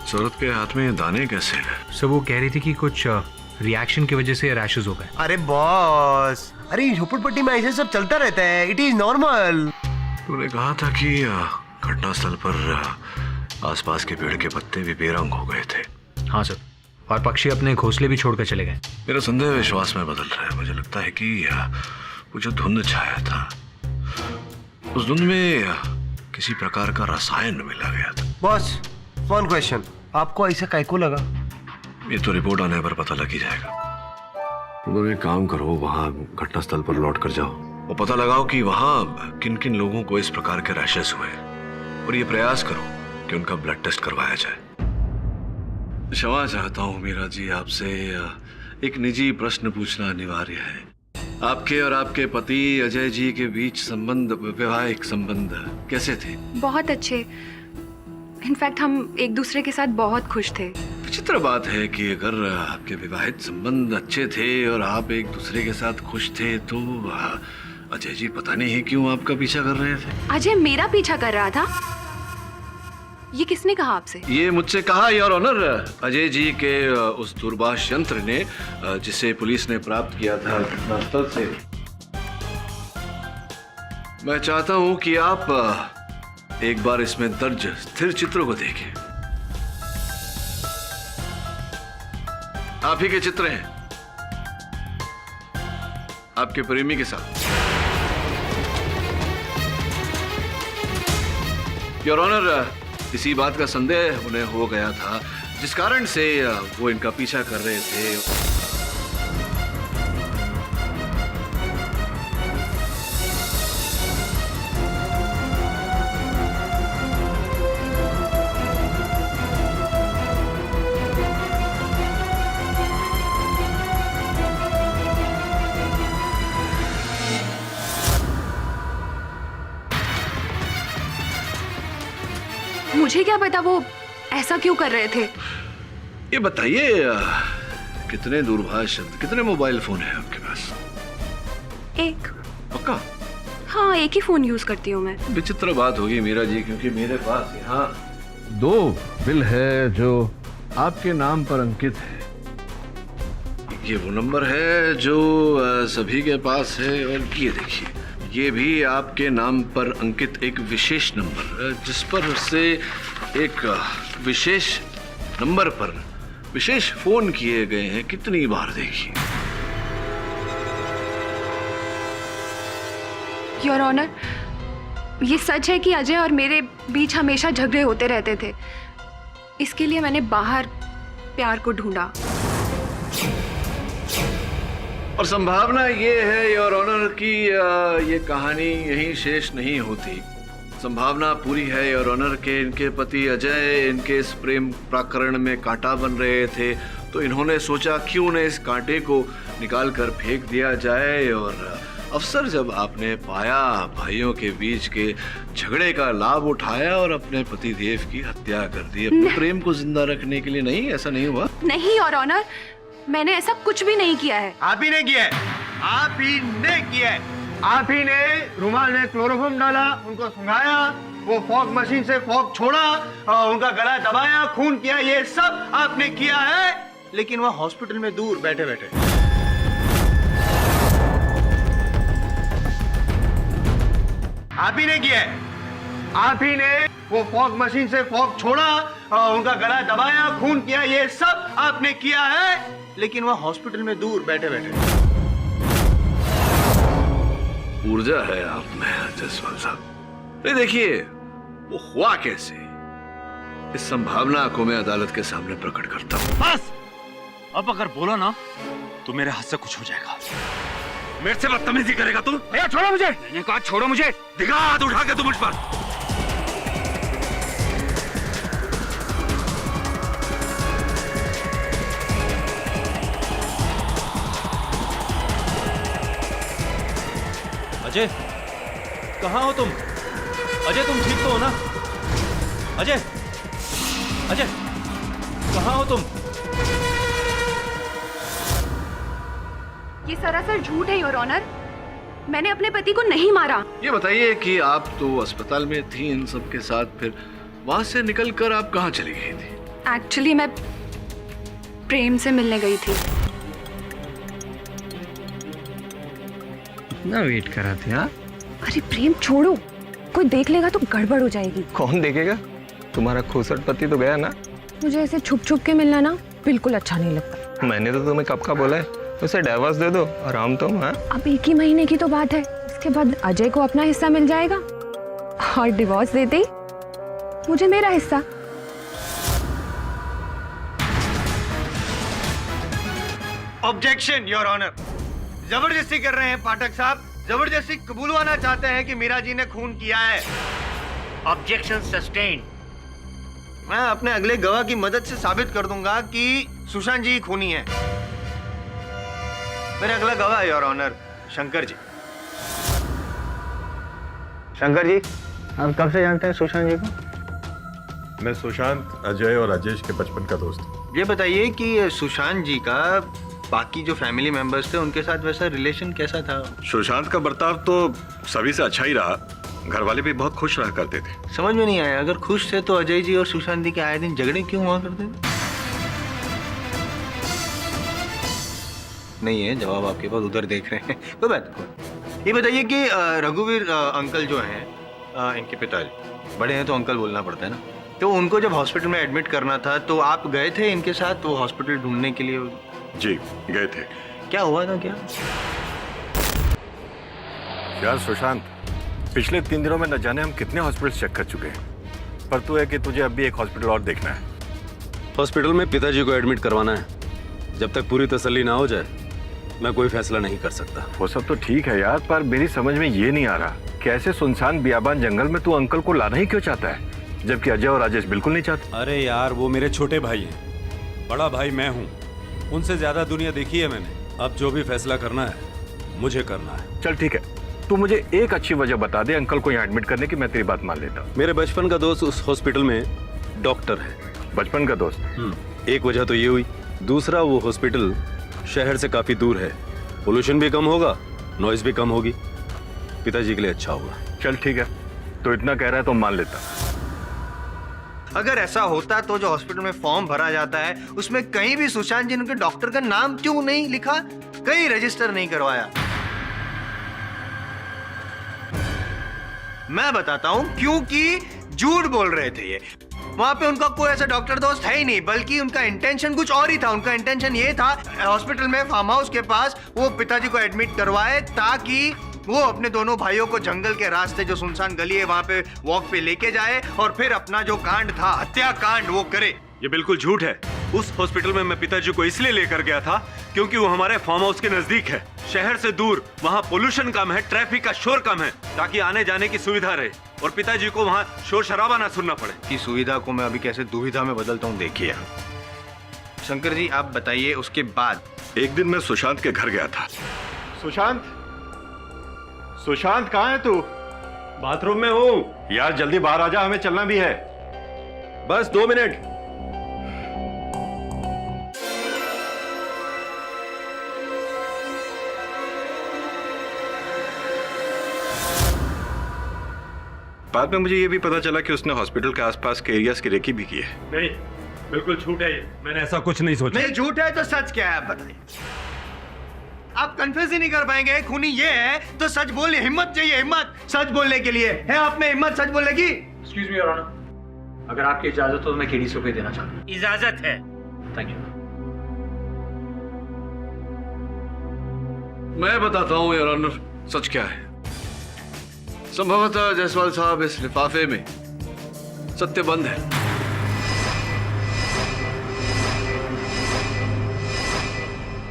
सूरत के हाथ में दाने कैसे हैं? सर वो कह रही थी कि कुछ रिएक्शन की वजह से रैशेस हो गए। अरे बॉस, अरे झोपड़पट्टी में ऐसे सब चलता रहता है, इट इज नॉर्मल। तूने कहा था कि घटनास्थल पर आसपास के पेड़ के पत्ते भी बेरंग हो गए थे। हाँ सर, और पक्षी अपने घोंसले भी छोड़कर चले गए। मेरा संदेह विश्वास में बदल रहा है। मुझे लगता है कि वो जो धुंध छाया था, उस धुंध में किसी प्रकार का रसायन मिला गया था। बॉस, वन क्वेश्चन, आपको ऐसा कैको लगा? ये तो रिपोर्ट आने पर पता लग ही जाएगा। तुम एक काम करो, वहां घटनास्थल पर लौट कर जाओ और पता लगाओ कि वहां किन किन लोगों को इस प्रकार के रैशेस हुए, और ये प्रयास करो कि उनका ब्लड टेस्ट करवाया जाए। क्षमा चाहता हूँ मीरा जी, आपसे एक निजी प्रश्न पूछना अनिवार्य है। आपके और आपके पति अजय जी के बीच संबंध, वैवाहिक संबंध कैसे थे? बहुत अच्छे। इनफैक्ट हम एक दूसरे के साथ बहुत खुश थे। विचित्र बात है कि अगर आपके विवाहित संबंध अच्छे थे और आप एक दूसरे के साथ खुश थे, तो अजय जी पता नहीं क्यों आपका पीछा कर रहे थे। अजय मेरा पीछा कर रहा था? ये किसने कहा आपसे? ये मुझसे कहा योर ऑनर, अजय जी के उस दूरभाष यंत्र ने, जिसे पुलिस ने प्राप्त किया था घटनास्थल से। मैं चाहता हूं कि आप एक बार इसमें दर्ज स्थिर चित्रों को देखें। आप ही के चित्र हैं, आपके प्रेमी के साथ। योर ऑनर, इसी बात का संदेह उन्हें हो गया था, जिस कारण से वो इनका पीछा कर रहे थे। मुझे क्या पता वो ऐसा क्यों कर रहे थे। ये बताइए, कितने दूरभाष, कितने मोबाइल फोन है आपके पास? पक्का? हाँ, एक ही फोन यूज करती हूँ मैं। विचित्र बात होगी मीरा जी, क्योंकि मेरे पास यहाँ 2 बिल है जो आपके नाम पर अंकित है। ये वो नंबर है जो सभी के पास है, और ये देखिए ये भी आपके नाम पर अंकित एक विशेष नंबर, जिस पर से एक विशेश नंबर पर विशेष फोन किए गए हैं। कितनी बार देखिए। योर ऑनर, ये सच है कि अजय और मेरे बीच हमेशा झगड़े होते रहते थे। इसके लिए मैंने बाहर प्यार को ढूंढा। और संभावना ये है योर ऑनर कि ये कहानी यहीं शेष नहीं होती। संभावना पूरी है योर ऑनर के इनके पति अजय इनके इस प्रेम प्रकरण में कांटा बन रहे थे, तो इन्होंने सोचा क्यों न इस कांटे को निकाल कर फेंक दिया जाए। और अफसर जब आपने पाया भाइयों के बीच के झगड़े का लाभ उठाया और अपने पति देव की हत्या कर दी, अपने प्रेम को जिंदा रखने के लिए। नहीं, ऐसा नहीं हुआ। नहीं योर ऑनर, मैंने ऐसा कुछ भी नहीं किया है। आप ही ने किया है, आप ही ने किया है। आप ही ने रुमाल में क्लोरोफॉर्म डाला, उनको सुंघाया, वो फॉग मशीन से फॉग छोड़ा, उनका गला दबाया, खून किया, ये सब आपने किया है। लेकिन वह हॉस्पिटल में दूर बैठे बैठे आप ही ने किया है। आप ही ने वो फॉग मशीन से फॉग छोड़ा, उनका गला दबाया, खून किया, ये सब आपने किया है। लेकिन वह हॉस्पिटल में दूर बैठे बैठे ऊर्जा है आप में जसवाल साहब। ये देखिए वो हुआ कैसे, इस संभावना को मैं अदालत के सामने प्रकट करता हूँ। बस अब अगर बोला ना तो मेरे हाथ से कुछ हो जाएगा। मेरे से बदतमीजी करेगा तू? भैया छोड़ो मुझे। मैंने कहा छोड़ो मुझे। दिखा हाथ उठा के तू मुझ पर। अजय, कहाँ हो तुम? अजय, तुम ठीक तो हो ना? अजय, अजय, कहाँ हो तुम? ये सरासर झूठ है योर ऑनर। मैंने अपने पति को नहीं मारा। ये बताइए कि आप तो अस्पताल में थी इन सब के साथ, फिर वहां से निकलकर आप कहाँ चली गई थी? एक्चुअली मैं प्रेम से मिलने गई थी। इतना वेट करा थे? हाँ, अरे प्रेम छोड़ो, कोई देख लेगा तो गड़बड़ हो जाएगी। कौन देखेगा? तुम्हारा खूबसूरत पति तो गया ना। मुझे ऐसे छुप छुप के मिलना ना बिल्कुल अच्छा नहीं लगता। मैंने तो तुम्हें कब का बोला है उसे डाइवोर्स दे दो, आराम तुम। हाँ, अब 1 ही महीने की तो बात है, उसके बाद अजय को अपना हिस्सा मिल जाएगा और डिवोर्स देते ही मुझे मेरा हिस्सा। Objection your honour. जबरदस्ती कर रहे हैं पाठक साहब, जबरदस्ती कबूलवाना चाहते हैं कि मीरा जी ने खून किया है। Objection sustained. मैं अपने अगले गवाह की मदद से साबित कर दूंगा कि सुशांत जी खूनी है। मेरा अगला गवाह योर ऑनर शंकर जी। शंकर जी, आप कब से जानते हैं सुशांत जी को? मैं सुशांत अजय और राजेश के बचपन का दोस्त हूँ। ये बताइए कि सुशांत जी का बाकी जो फैमिली मेंबर्स थे उनके साथ वैसा रिलेशन कैसा था? सुशांत का बर्ताव तो सभी से अच्छा ही रहा, घर वाले भी बहुत खुश रहा करते थे। समझ में नहीं आया, अगर खुश थे तो अजय जी और सुशांत जी के आए दिन झगड़े क्यों हुआ करते थे? नहीं है जवाब आपके पास, उधर देख रहे हैं। कोई बात नहीं। ये बताइए कि रघुवीर अंकल जो हैं, इनके पिताजी बड़े हैं तो अंकल बोलना पड़ता है ना, तो उनको जब हॉस्पिटल में एडमिट करना था तो आप गए थे इनके साथ वो हॉस्पिटल ढूंढने के लिए? जी गए थे। क्या हुआ था? क्या यार सुशांत, पिछले 3 दिनों में न जाने हम कितने हॉस्पिटल चेक कर चुके हैं, पर तू है कि तुझे अब भी एक हॉस्पिटल और देखना है। हॉस्पिटल में पिताजी को एडमिट करवाना है। जब तक पूरी तसल्ली ना हो जाए मैं कोई फैसला नहीं कर सकता। वो सब तो ठीक है यार, पर मेरी समझ में ये नहीं आ रहा कि ऐसे सुनसान बियाबान जंगल में तू अंकल को लाना ही क्यों चाहता है, जबकि अजय और राजेश बिल्कुल नहीं चाहते। अरे यार, वो मेरे छोटे भाई हैं, बड़ा भाई मैं हूँ, उनसे ज्यादा दुनिया देखी है मैंने। अब जो भी फैसला करना है मुझे करना है। चल ठीक है, तू मुझे एक अच्छी वजह बता दे अंकल को यहाँ एडमिट करने की, मैं तेरी बात मान लेता हूँ। मेरे बचपन का दोस्त उस हॉस्पिटल में डॉक्टर है। बचपन का दोस्त? एक वजह तो ये हुई, दूसरा वो हॉस्पिटल शहर से काफी दूर है, पोल्यूशन भी कम होगा, नॉइज भी कम होगी। पिताजी के लिए अच्छा होगा। चल ठीक है, तो इतना कह रहा है तो मान लेता। अगर ऐसा होता तो जो हॉस्पिटल में फॉर्म भरा जाता है उसमें कहीं भी सुशांत जी उनके डॉक्टर का नाम क्यों नहीं लिखा, कहीं रजिस्टर नहीं करवाया? मैं बताता हूं क्योंकि झूठ बोल रहे थे ये। वहां पे उनका कोई ऐसा डॉक्टर दोस्त है ही नहीं, बल्कि उनका इंटेंशन कुछ और ही था। उनका इंटेंशन ये था हॉस्पिटल में फार्म हाउस के पास वो पिताजी को एडमिट करवाए ताकि वो अपने दोनों भाइयों को जंगल के रास्ते जो सुनसान गली है वहां पे वॉक पे लेके जाए और फिर अपना जो कांड था, हत्या कांड, वो करे। ये बिल्कुल झूठ है। उस हॉस्पिटल में मैं पिताजी को इसलिए लेकर गया था क्योंकि वो हमारे फार्म हाउस के नजदीक है, शहर से दूर। वहाँ पोल्यूशन कम है, ट्रैफिक का शोर कम है, ताकि आने जाने की सुविधा रहे और पिताजी को वहाँ शोर शराबा ना सुनना पड़े। की सुविधा को मैं अभी कैसे दुविधा में बदलता हूँ देखिए। शंकर जी आप बताइए उसके बाद। एक दिन मैं सुशांत के घर गया था। सुशांत, सुशांत कहाँ है तू? बाथरूम में हूँ। यार जल्दी बाहर आ जा, हमें चलना भी है। बस 2 मिनट। बाद में मुझे ये भी पता चला कि उसने हॉस्पिटल के आसपास के एरियाज की रेकी भी की है। नहीं, बिल्कुल झूठ है ये। मैंने ऐसा कुछ नहीं सोचा। नहीं झूठ है तो सच क्या है आप बताइए। आप कंफ्यूज ही नहीं कर पाएंगे। खूनी ये है तो सच बोलने हिम्मत चाहिए, हिम्मत सच बोलने के लिए। है आप में हिम्मत सच बोलने की? एक्सक्यूज मी योर ऑनर, अगर आपकी इजाजत हो तो मैं केडी से रुपए देना चाहता हूँ। इजाजत है। Thank you. मैं बताता हूँ योर ऑनर सच क्या है। संभवतः जायसवाल साहब इस लिफाफे में सत्य बंद है।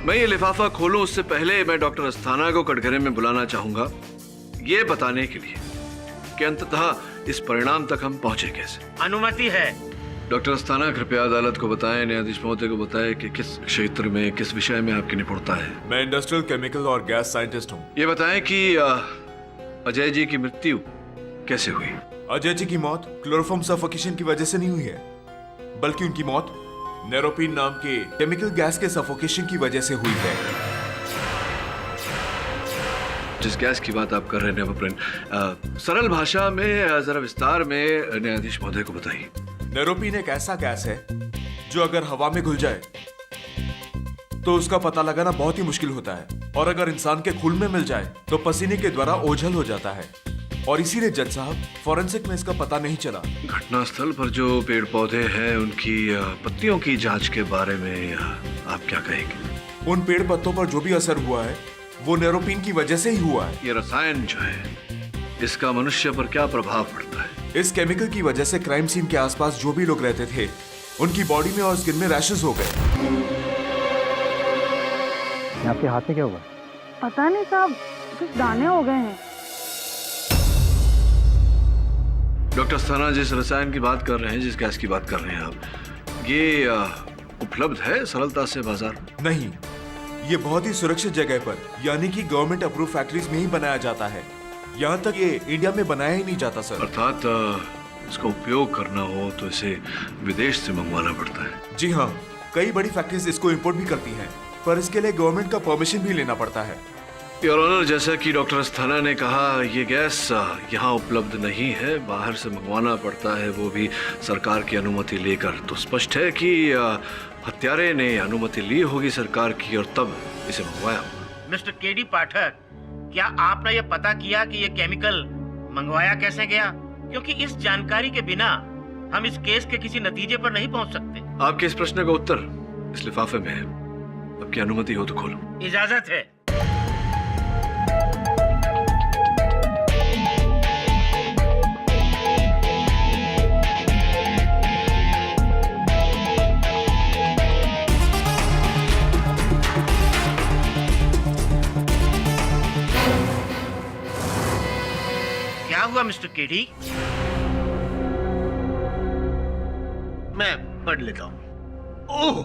मैं ये लिफाफा खोलूं उससे पहले मैं डॉक्टर अस्थाना को कटघरे में बुलाना चाहूंगा, ये बताने के लिए कि अंततः इस परिणाम तक हम पहुंचे कैसे। अनुमति है। डॉक्टर अस्थाना कृपया अदालत को बताएं, न्यायाधीश महोदय को बताएं कि किस क्षेत्र में, किस विषय में आपकी निपुणता है। मैं इंडस्ट्रियल केमिकल और गैस साइंटिस्ट हूँ। ये बताएं कि अजय जी की मृत्यु कैसे हुई? अजय जी की मौत क्लोरोफॉर्म सफोकेशन की वजह से नहीं हुई है, बल्कि उनकी मौत नेरोपिन नाम के केमिकल गैस के सफोकेशन की वजह से हुई है। जिस गैस की बात आप कर रहे हैं नेरोपिन, सरल भाषा में जरा विस्तार में न्यायाधीश महोदय को बताइए। नेरोपिन एक ऐसा गैस है जो अगर हवा में घुल जाए तो उसका पता लगाना बहुत ही मुश्किल होता है, और अगर इंसान के खून में मिल जाए तो पसीने के द्वारा ओझल हो जाता है, और इसीलिए जज साहब फॉरेंसिक में इसका पता नहीं चला। घटनास्थल पर जो पेड़ पौधे हैं उनकी पत्तियों की जांच के बारे में आप क्या कहेंगे? उन पेड़ पत्तों पर जो भी असर हुआ है वो नेरोपिन की वजह से ही हुआ है। ये रसायन जो है इसका मनुष्य पर क्या प्रभाव पड़ता है? इस केमिकल की वजह से क्राइम सीन के आसपास जो भी लोग रहते थे उनकी बॉडी में और स्किन में रैशेस हो गए। आपके हाथ में क्या हुआ? पता नहीं साहब, कुछ दाने हो गए हैं। डॉक्टर अस्थाना जिस रसायन की बात कर रहे हैं, जिस गैस की बात कर रहे हैं आप, ये उपलब्ध है सरलता से बाजार में? नहीं, ये बहुत ही सुरक्षित जगह पर, यानी कि गवर्नमेंट अप्रूव फैक्ट्रीज में ही बनाया जाता है। यहाँ तक ये इंडिया में बनाया ही नहीं जाता सर। अर्थात इसका उपयोग करना हो तो इसे विदेश से मंगवाना पड़ता है। जी हाँ, कई बड़ी फैक्ट्रीज इसको इम्पोर्ट भी करती हैं, पर इसके लिए गवर्नमेंट का परमिशन भी लेना पड़ता है। योर ऑनर, जैसा कि डॉक्टर अस्थाना ने कहा, ये गैस यहाँ उपलब्ध नहीं है, बाहर से मंगवाना पड़ता है, वो भी सरकार की अनुमति लेकर। तो स्पष्ट है कि हत्यारे ने अनुमति ली होगी सरकार की और तब इसे मंगवाया। मिस्टर केडी पाठक, क्या आपने ये पता किया कि ये केमिकल मंगवाया कैसे गया? क्योंकि इस जानकारी के बिना हम इस केस के किसी नतीजे पर नहीं पहुंच सकते। आपके इस प्रश्न का उत्तर इस लिफाफे में है। आपकी अनुमति हो तो खोलो। इजाजत है। क्या हुआ मिस्टर केडी? मैं पढ़ लेता हूँ। ओह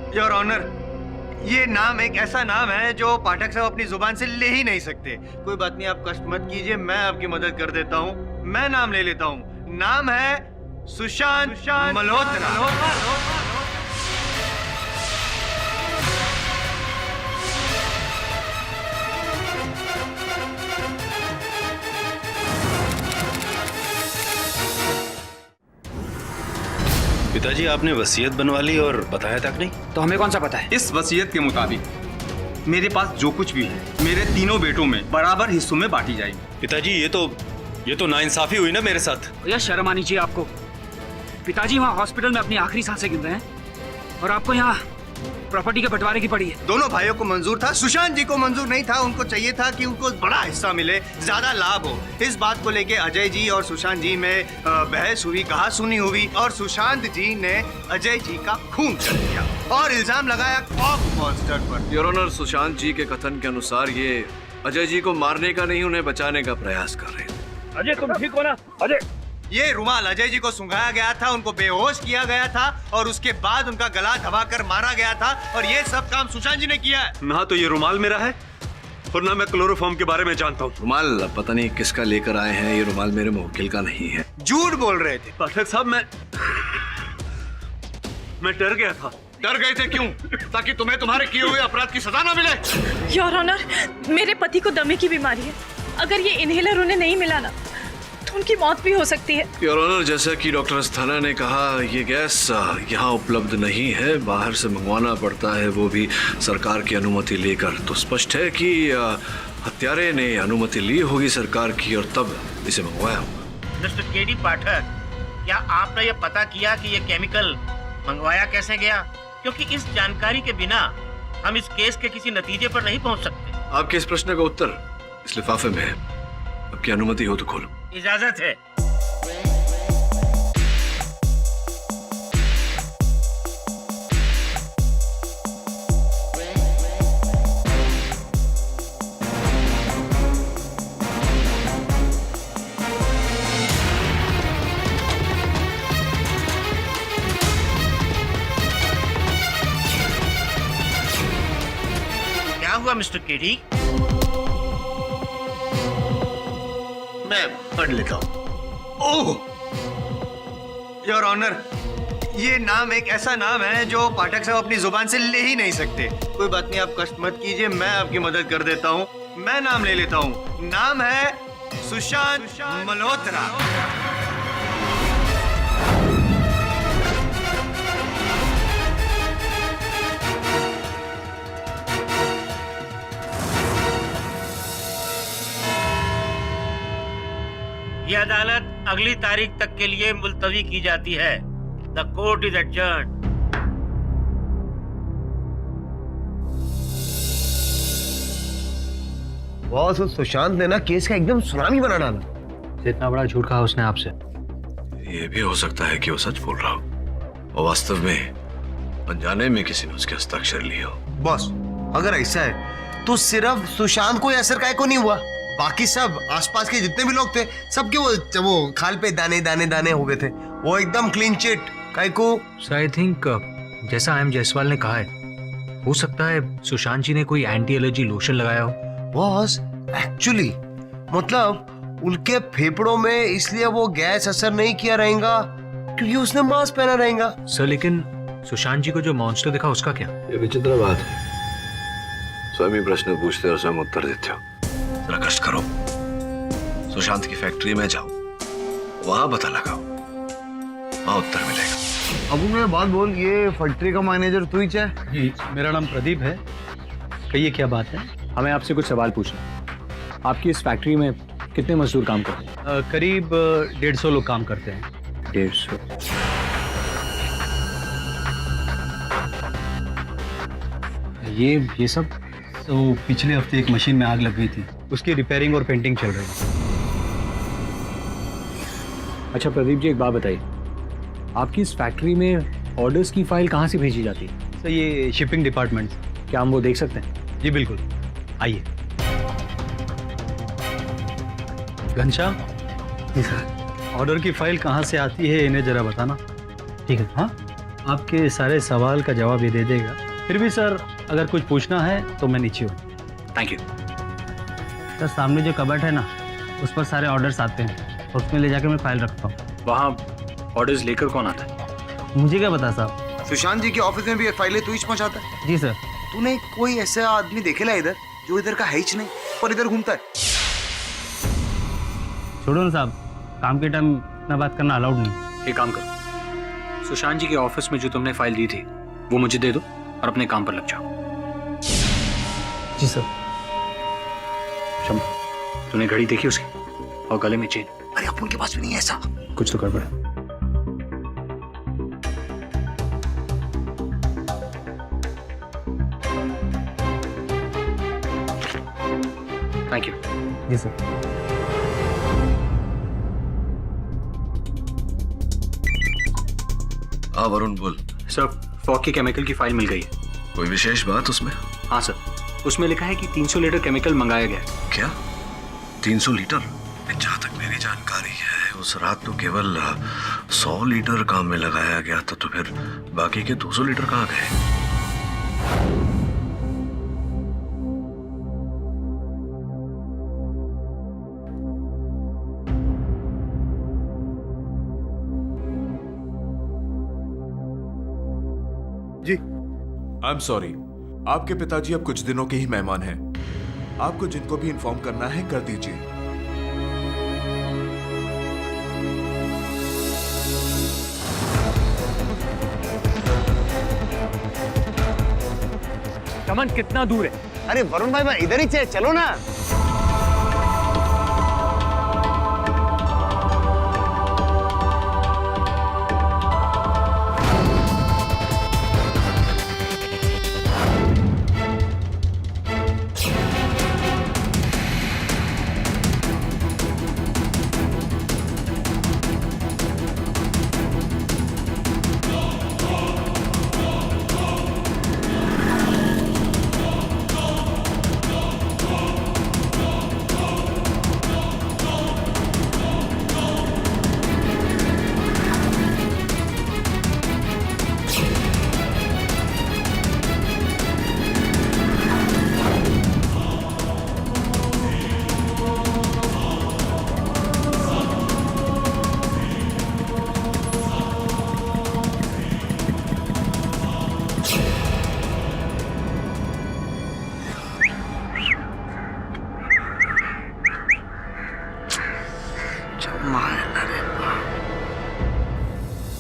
योर ऑनर, ये नाम एक ऐसा नाम है जो पाठक साहब अपनी जुबान से ले ही नहीं सकते। कोई बात नहीं, आप कष्ट मत कीजिए, मैं आपकी मदद कर देता हूँ। मैं नाम ले लेता हूँ। नाम है सुशांत मल्होत्रा। पिताजी आपने वसीयत बनवा ली और बताया तक नहीं? तो हमें कौन सा पता है? इस वसीयत के मुताबिक मेरे पास जो कुछ भी है मेरे तीनों बेटों में बराबर हिस्सों में बांटी जाएगी। पिताजी ये तो नाइंसाफी हुई ना मेरे साथ। भैया शर्म आनी चाहिए आपको। पिताजी वहाँ हॉस्पिटल में अपनी आखिरी सांसें गिन रहे हैं और आपको यहाँ प्रॉपर्टी के बंटवारे की पड़ी है। दोनों भाइयों को मंजूर था, सुशांत जी को मंजूर नहीं था। उनको चाहिए था कि उनको बड़ा हिस्सा मिले, ज्यादा लाभ हो। इस बात को लेके अजय जी और सुशांत जी में बहस हुई, कहा सुनी हुई और सुशांत जी ने अजय जी का खून कर दिया और इल्जाम लगाया कॉक मॉन्स्टर पर। योर ऑनर, सुशांत जी के कथन के अनुसार ये अजय जी को मारने का नहीं, उन्हें बचाने का प्रयास कर रहे थे। अजय तुम ठीक हो ना? अजय, ये रुमाल अजय जी को सुंघाया गया था, उनको बेहोश किया गया था और उसके बाद उनका गला दबाकर मारा गया था और ये सब काम सुशांत जी ने किया है। ना तो ये रुमाल मेरा है और ना मैं क्लोरोफॉर्म के बारे में जानता हूँ। रुमाल पता नहीं किसका लेकर आए हैं, ये रुमाल मेरे मुवक्किल का नहीं है। झूठ बोल रहे थे पाठक साहब। मैं डर गया था। डर गए थे क्यों? ताकि तुम्हें तुम्हारे किए हुए अपराध की सजा ना मिले। योर ऑनर, मेरे पति को दमे की बीमारी है। अगर ये इनहेलर उन्हें नहीं मिला ना तो उनकी मौत भी हो सकती है। योर ऑनर, जैसा कि डॉक्टर अस्थाना ने कहा, ये गैस यहाँ उपलब्ध नहीं है, बाहर से मंगवाना पड़ता है, वो भी सरकार की अनुमति लेकर। तो स्पष्ट है कि हत्यारे ने अनुमति ली होगी सरकार की और तब इसे मंगवाया होगा। मिस्टर केडी पाठक, क्या आपने ये पता किया कि ये केमिकल मंगवाया कैसे गया? क्योंकि इस जानकारी के बिना हम इस केस के किसी नतीजे पर नहीं पहुंच सकते। आपके इस प्रश्न का उत्तर इस लिफाफे में है। आपकी अनुमति हो तो खोलो। इजाजत है। क्या हुआ मिस्टर केडी? मैं पढ़ लेता हूँ। ओह योर ऑनर, ये नाम एक ऐसा नाम है जो पाठक साहब अपनी जुबान से ले ही नहीं सकते। कोई बात नहीं, आप कष्ट मत कीजिए, मैं आपकी मदद कर देता हूँ। मैं नाम ले लेता हूँ। नाम है सुशांत मल्होत्रा। यह अदालत अगली तारीख तक के लिए मुलतवी की जाती है। The court is adjourned. Boss, उस सुशांत ने ना केस का एकदम सुनामी बना डाला। इतना बड़ा झूठ कहा उसने आपसे। ये भी हो सकता है कि वो सच बोल रहा हो और वास्तव में अनजाने में किसी ने उसके हस्ताक्षर लिए हो। बॉस, अगर ऐसा है तो सिर्फ सुशांत को असर काहे को नहीं हुआ? बाकी सब आसपास के जितने भी लोग थे, सबके वो खाल पे दाने दाने दाने हो गए थे। वो एकदम क्लीन चिट। काहे को? सो आई थिंक जैसा आई एम जायसवाल ने कहा है, हो सकता है सुशांत जी ने कोई एंटी एलर्जी लोशन लगाया हो। बॉस, एक्चुअली मतलब उनके फेफड़ों में इसलिए वो गैस असर नहीं किया रहेगा क्योंकि उसने मास्क पहना रहेगा। सर, लेकिन सुशांत जी को जो मॉन्स्टर दिखा उसका क्या? ये विचित्र बात है। स्वयं प्रश्न पूछते और स्वयं उत्तर देते हो। जरा कष्ट करो, सुशांत की फैक्ट्री में जाओ, वहां पता लगाओ, वहां उत्तर मिलेगा। अब मैं बात बोल, ये फैक्ट्री का मैनेजर तू ही है? जी, मेरा नाम प्रदीप है। कहिए क्या बात है? हमें आपसे कुछ सवाल पूछना है। आपकी इस फैक्ट्री में कितने मजदूर काम करते हैं? करीब 150 लोग काम करते हैं। 150? ये सब? तो पिछले हफ्ते एक मशीन में आग लग गई थी, उसकी रिपेयरिंग और पेंटिंग चल रही है। अच्छा प्रदीप जी, एक बात बताइए, आपकी इस फैक्ट्री में ऑर्डर्स की फाइल कहाँ से भेजी जाती है? सर, ये शिपिंग डिपार्टमेंट। क्या हम वो देख सकते हैं? जी बिल्कुल, आइए। घनश्याम, ऑर्डर की फाइल कहाँ से आती है इन्हें जरा बताना। ठीक है? हाँ, आपके सारे सवाल का जवाब ये दे देगा। फिर भी सर, अगर कुछ पूछना है तो मैं नीचे हूँ। Thank you sir. सामने जो कबर्ड है ना, उस पर सारे ऑर्डर्स आते हैं, उसमें ले जाकर मैं फाइल रखता हूँ। वहाँ ऑर्डर्स लेकर कौन आता है? मुझे क्या पता साहब। सुशांत जी के ऑफिस में भी फाइलें तू ही पहुंचाता है? जी सर। तूने कोई ऐसा आदमी देखेला इधर जो इधर का है ही नहीं और इधर घूमता है? छोड़ो ना साहब, काम के टाइम इतना बात करना अलाउड नहीं। एक काम करो, सुशांत जी के ऑफिस में जो तुमने फाइल दी थी वो मुझे दे दो और अपने काम पर लग जाओ। जी सर। शंभू, तूने घड़ी देखी उसकी और गले में चेन? अरे अपन के पास भी नहीं है ऐसा। कुछ तो गड़बड़ है। Thank you. जी सर। हाँ वरुण बोल। सर, फॉग की केमिकल की फाइल मिल गई है। कोई विशेष बात उसमें? हाँ सर, उसमें लिखा है कि 300 लीटर केमिकल मंगाया गया है। क्या 300 लीटर? जहाँ तक मेरी जानकारी है उस रात तो केवल 100 लीटर काम में लगाया गया था, तो फिर बाकी के 200 लीटर कहाँ गए? जी आई एम सॉरी, आपके पिताजी अब कुछ दिनों के ही मेहमान हैं। आपको जिनको भी इन्फॉर्म करना है कर दीजिए। चमन कितना दूर है? अरे वरुण भाई, मैं इधर ही चलो ना।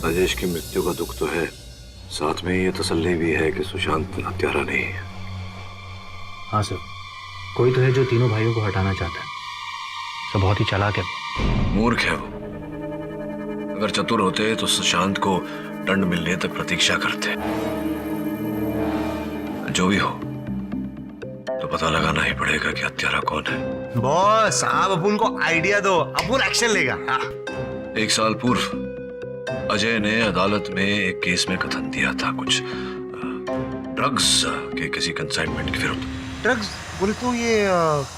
राजेश की मृत्यु का दुख तो है, साथ में ये तसल्ली भी है कि सुशांत हत्यारा नहीं है। हाँ सर, कोई तो है जो तीनों भाइयों को हटाना चाहता है। सब बहुत ही चालाक है। मूर्ख है वो। अगर चतुर होते तो सुशांत को दंड मिलने तक प्रतीक्षा करते। जो भी हो तो पता लगाना ही पड़ेगा कि हत्यारा कौन है। बॉस, आप अपन को आइडिया दो, अपन एक्शन लेगा। 1 साल पूर्व अजय ने अदालत में एक केस में कथन दिया था कुछ ड्रग्स के किसी कंसाइनमेंट के विरुद्ध। ड्रग्स बोले तो ये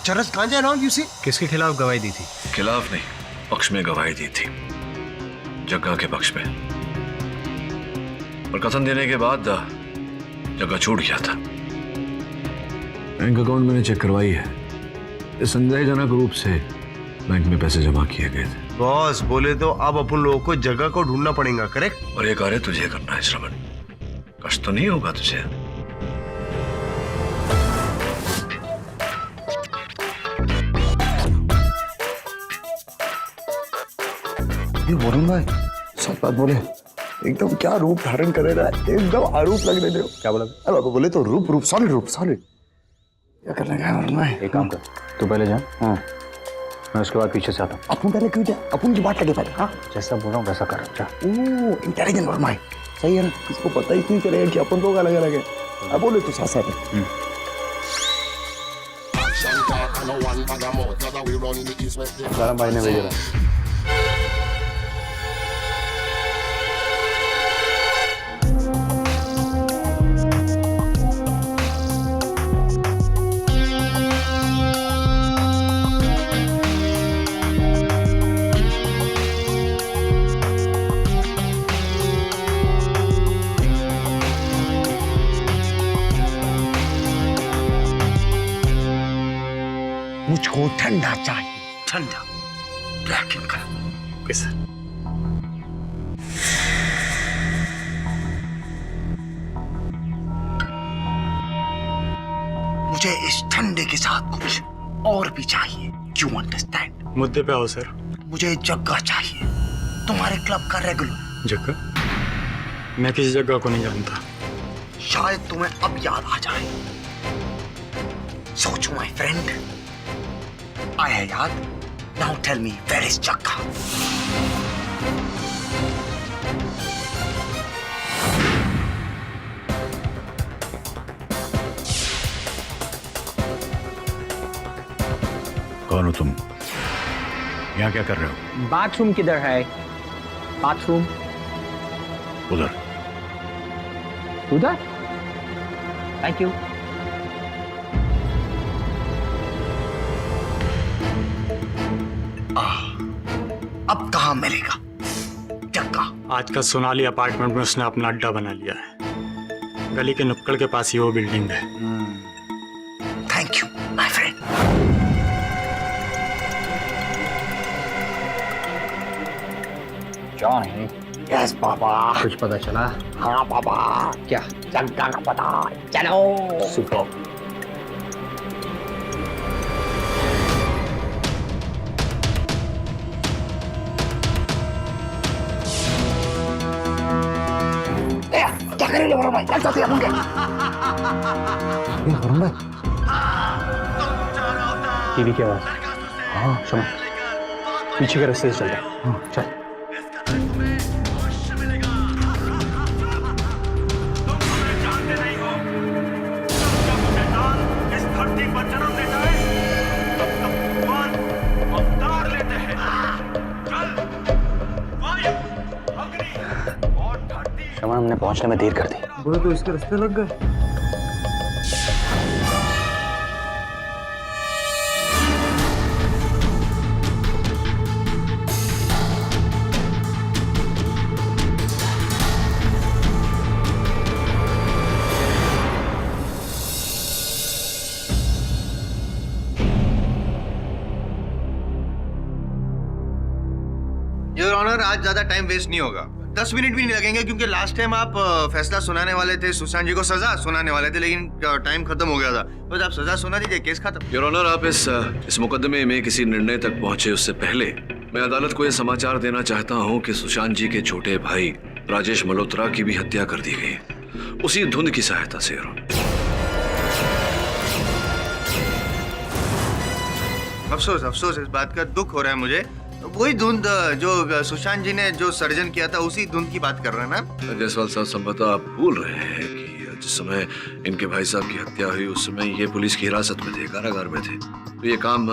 चरस गांजा ना यूसी? किसके खिलाफ गवाही दी थी? खिलाफ नहीं, पक्ष में गवाही दी थी, जग्गा के पक्ष में। और कथन देने के बाद जग्गा छूट गया था। बैंक अकाउंट मैंने चेक करवाई है, संदेहजनक रूप से बैंक में पैसे जमा किए गए थे। बॉस बोले तो अब अपन लोगों को जगह को ढूंढना पड़ेगा, करेक्ट? और ये कार्य तुझे करना है श्रवण, कष्ट तो नहीं होगा तुझे? ये वरुण भाई सच बात बोले, एकदम क्या रूप धारण करे रहा है, एकदम आरूप लग रहे हो। क्या बोला? अरे बोले तो रूप सॉलिड। क्या करना है वरुण भाई? एक काम कर, तू पहले जा। हाँ, मैं उसके बाद पीछे से आता हूँ। अपन पहले क्यों जाए? अपन की बात लगे पहले। हाँ, जैसा बोल रहा हूँ वैसा कर। जा। ओह, इंटेलिजेंट वरुण भाई, सही है ना? किसको पता ही नहीं चलेगा कि अपन लोग अलग अलग है। अब बोले तो साथ साथ है। गरम भाई ने भेजा था। मुझको ठंडा चाहिए, ठंडा ब्लैक एंड कलर। मुझे इस ठंडे के साथ कुछ और भी चाहिए। You understand? मुद्दे पे आओ सर। मुझे जग्गा चाहिए, तुम्हारे क्लब का रेगुलर। जग्गा? मैं किसी जगह को नहीं जानता। शायद तुम्हें अब याद आ जाए। सोचो माय फ्रेंड, आया याद? Now tell me, where is Jagga? कौन हो तुम? यहाँ क्या कर रहे हो? बाथरूम किधर है? बाथरूम उधर। उधर? Thank you. अब कहाँ मिलेगा जग्गा? आजकल सोनाली अपार्टमेंट में उसने अपना अड्डा बना लिया है। गली के नुक्कड़ के पास ही वो बिल्डिंग है। Thank you my friend. Johnny. Yes बाबा। कुछ पता चला? हाँ बाबा। क्या? जग्गा का पता। चलो। सुपर। क्या करेंगे वरुण भाई? चल चलते अपन के। वरुण भाई, टीवी की आवाज। हाँ सुनो, पीछे के रास्ते से चल रहे। हाँ चल। श्रवण, हमने पहुंचने में देर कर दी। वो तो इसके रास्ते लग गए। योर ऑनर, आज ज्यादा टाइम वेस्ट नहीं होगा। 10 मिनट भी नहीं लगेंगे, क्योंकि लास्ट टाइम आप फैसला सुनाने वाले थे, सुशांत जी को सजा सुनाने वाले थे, लेकिन टाइम खत्म हो गया था। बस आप सजा सुना दीजिए, केस खत्म। योर ऑनर, आप इस मुकदमे में किसी निर्णय तक पहुंचे उससे पहले मैं अदालत को यह समाचार देना चाहता हूं कि सुशांत जी के छोटे भाई राजेश मल्होत्रा की भी हत्या कर दी गई है, उसी धुंध की सहायता से। अफसोस अफसोस, इस बात का दुख हो रहा है मुझे। वही धुंध जो सुशांत जी ने जो सर्जन किया था, उसी धुंध की बात कर रहे हैं ना? जायसवाल साहब, संभवतः आप भूल रहे हैं कि जिस समय इनके भाई साहब की हत्या हुई उस समय ये पुलिस की हिरासत में थे, कारागार में थे, तो ये काम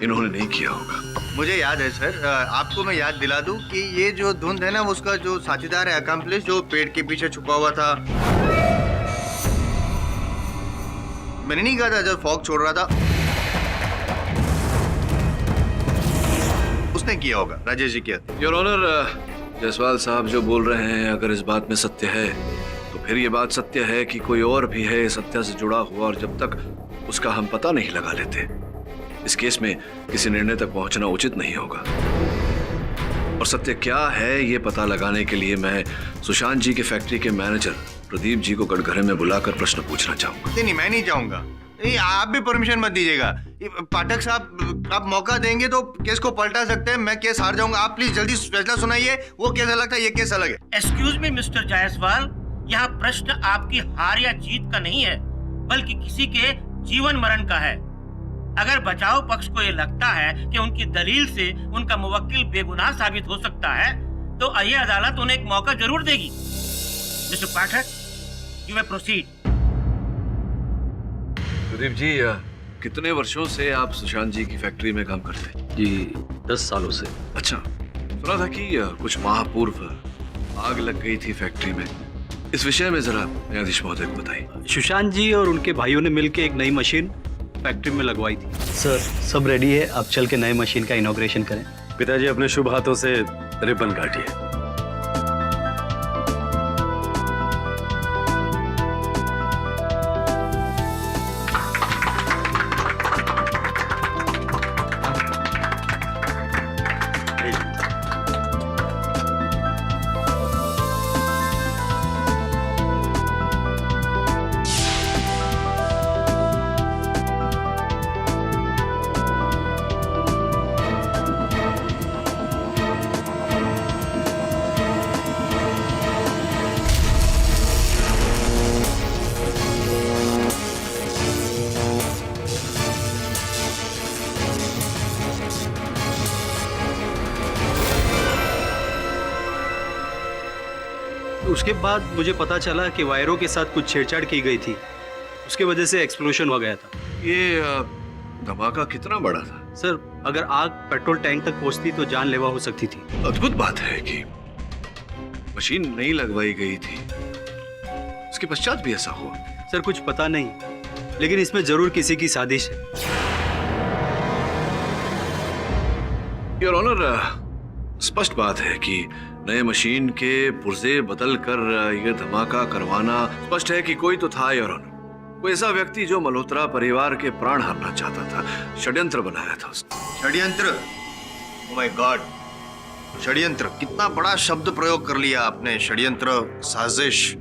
इन्होंने नहीं किया होगा। मुझे याद है सर। आपको मैं याद दिला दूं कि ये जो धुंध है ना, उसका जो साथीदार है, अकम्प्लिस, जो पेड़ के पीछे छुपा हुआ था, मैंने नहीं कहा था जब फॉग छोड़ रहा था, उसने किया होगा, राजेश जी किया। योर ऑनर, जायसवाल साहब जो बोल रहे हैं, अगर इस बात में सत्य है तो फिर ये बात सत्य है कि कोई और भी है इस हत्या से जुड़ा हुआ, और जब तक उसका हम पता नहीं लगा लेते, इस केस में किसी निर्णय तक पहुंचना उचित नहीं होगा। और सत्य क्या है ये पता लगाने के लिए मैं सुशांत जी के फैक्ट्री के मैनेजर प्रदीप जी को कटघरे में बुलाकर प्रश्न पूछना चाहूंगा। नहीं, मैं नहीं चाहूंगा। नहीं, आप भी परमिशन मत दीजिएगा। पाठक साहब, आप मौका देंगे तो केस को पलटा सकते हैं। मैं केस हार जाऊंगा। आप प्लीज जल्दी फैसला सुनाइए। वो केस अलग था, ये केस अलग है। एक्सक्यूज मी मिस्टर जायसवाल, यहाँ प्रश्न आपकी हार या जीत का नहीं है, बल्कि किसी के जीवन मरण का है। अगर बचाव पक्ष को ये लगता है कि उनकी दलील से उनका मुवक्किल बेगुनाह साबित हो सकता है, तो ये अदालत उन्हें एक मौका जरूर देगी। Mister Pathak, you may proceed. Pradeep ji, कितने वर्षों से आप सुशांत जी की फैक्ट्री में काम करते हैं? जी 10 सालों से। अच्छा, सुना था कि कुछ माह पूर्व आग लग गई थी फैक्ट्री में। इस विषय में जरा न्यायाधीश महोदय को बताइए। सुशांत जी और उनके भाइयों ने मिलकर एक नई मशीन फैक्ट्री में लगवाई थी। सर, सब रेडी है, अब चल के नए मशीन का इनॉग्रेशन करें। पिताजी, अपने शुभ हाथों से रिबन काटिए। उसके बाद मुझे पता चला कि वायरों के साथ कुछ छेड़छाड़ की गई थी, उसके वजह से एक्सप्लोशन हो गया था। ये धमाका कितना बड़ा था? सर, अगर आग पेट्रोल टैंक तक पहुंचती तो जानलेवा हो सकती थी। अद्भुत बात है कि मशीन नहीं लगवाई गई थी, उसके पश्चात भी ऐसा हुआ। सर, कुछ पता नहीं, लेकिन इसमें जरूर किसी की साजिश है। योर ऑनर, स्पष्ट बात है कि नए मशीन के पुर्जे बदल कर यह धमाका करवाना स्पष्ट है कि कोई तो था योर ऑनर। कोई ऐसा व्यक्ति जो मल्होत्रा परिवार के प्राण हरना चाहता था, षड्यंत्र बनाया था उसने। षड्यंत्र? ओह माय गॉड, षड्यंत्र! कितना बड़ा शब्द प्रयोग कर लिया आपने। षड्यंत्र, साजिश।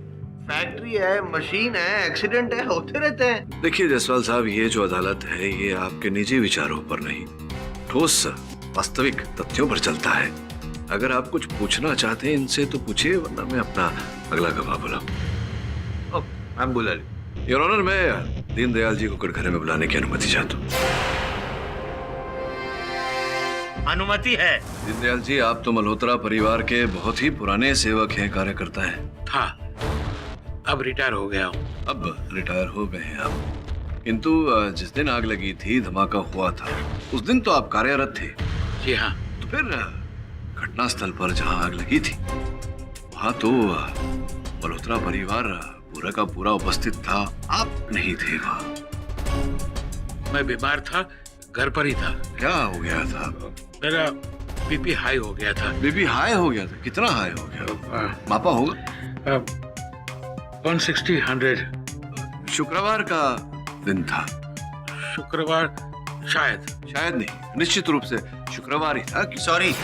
फैक्ट्री है, मशीन है, एक्सीडेंट है, होते रहते हैं। देखिए जायसवाल साहब, ये जो अदालत है ये आपके निजी विचारों पर नहीं, ठोस वास्तविक तथ्यों पर चलता है। अगर आप कुछ पूछना चाहते हैं इनसे तो पूछिए, वरना मैं अपना अगला गवाह बुलाऊं। आप बुला ली। योर ऑनर, मैं दीनदयाल जी को कटघरे में बुलाने की अनुमति चाहता हूँ। अनुमति है। दीनदयाल जी, आप तो मल्होत्रा परिवार के बहुत ही पुराने सेवक हैं, कार्यकर्ता हैं। हाँ, अब रिटायर हो गया हूँ। अब रिटायर हो गए हैं आप, किंतु जिस दिन आग लगी थी, धमाका हुआ था, उस दिन तो आप कार्यरत थे। जी हाँ। तो फिर घटनास्थल पर जहाँ आग लगी थी वहाँ तो मल्होत्रा परिवार पूरा का पूरा उपस्थित था, आप नहीं थे वहाँ। मैं बीमार था, घर पर ही था। क्या हो गया था? मेरा बीपी हाई हो गया था। बीपी हाई हो गया था? कितना हाई हो गया? मापा होगा? 160-100। शुक्रवार का दिन था। शुक्रवार? शायद नहीं, निश्चित रूप से शुक्रवार ही था। सॉरी,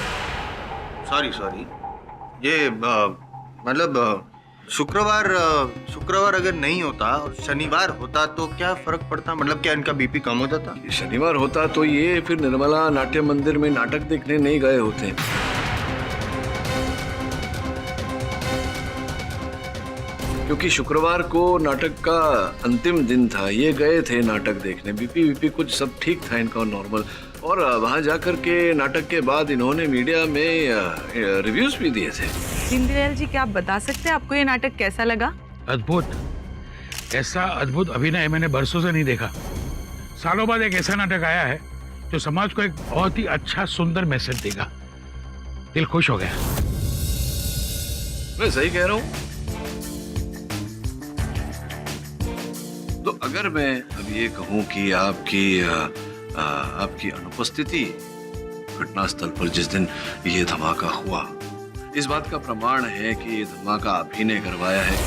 ये मतलब शुक्रवार अगर नहीं होता और शनिवार होता तो क्या फर्क पड़ता? मतलब क्या इनका बीपी कम होता था? शनिवार होता तो ये फिर निर्मला नाट्य मंदिर में नाटक देखने नहीं गए होते। क्योंकि शुक्रवार को नाटक का अंतिम दिन था, ये गए थे नाटक देखने। बीपी कुछ सब ठीक था इनका, नॉर्मल। और वहां जाकर के नाटक के बाद इन्होंने मीडिया में रिव्यूज भी दिए थे। दीनदयाल जी, क्या आप बता सकते हैं आपको ये नाटक कैसा लगा? अद्भुत। ऐसा अद्भुत अभिनय मैंने बरसों से नहीं देखा। सालों बाद एक ऐसा नाटक आया है जो समाज को एक बहुत ही अच्छा सुंदर मैसेज देगा। दिल खुश हो गया। मैं सही कह रहा हूँ? तो अगर मैं अब ये कहूं कि आपकी अनुपस्थिति घटनास्थल पर जिस दिन ये धमाका हुआ, इस बात का प्रमाण है कि ये धमाका आप ही ने करवाया है।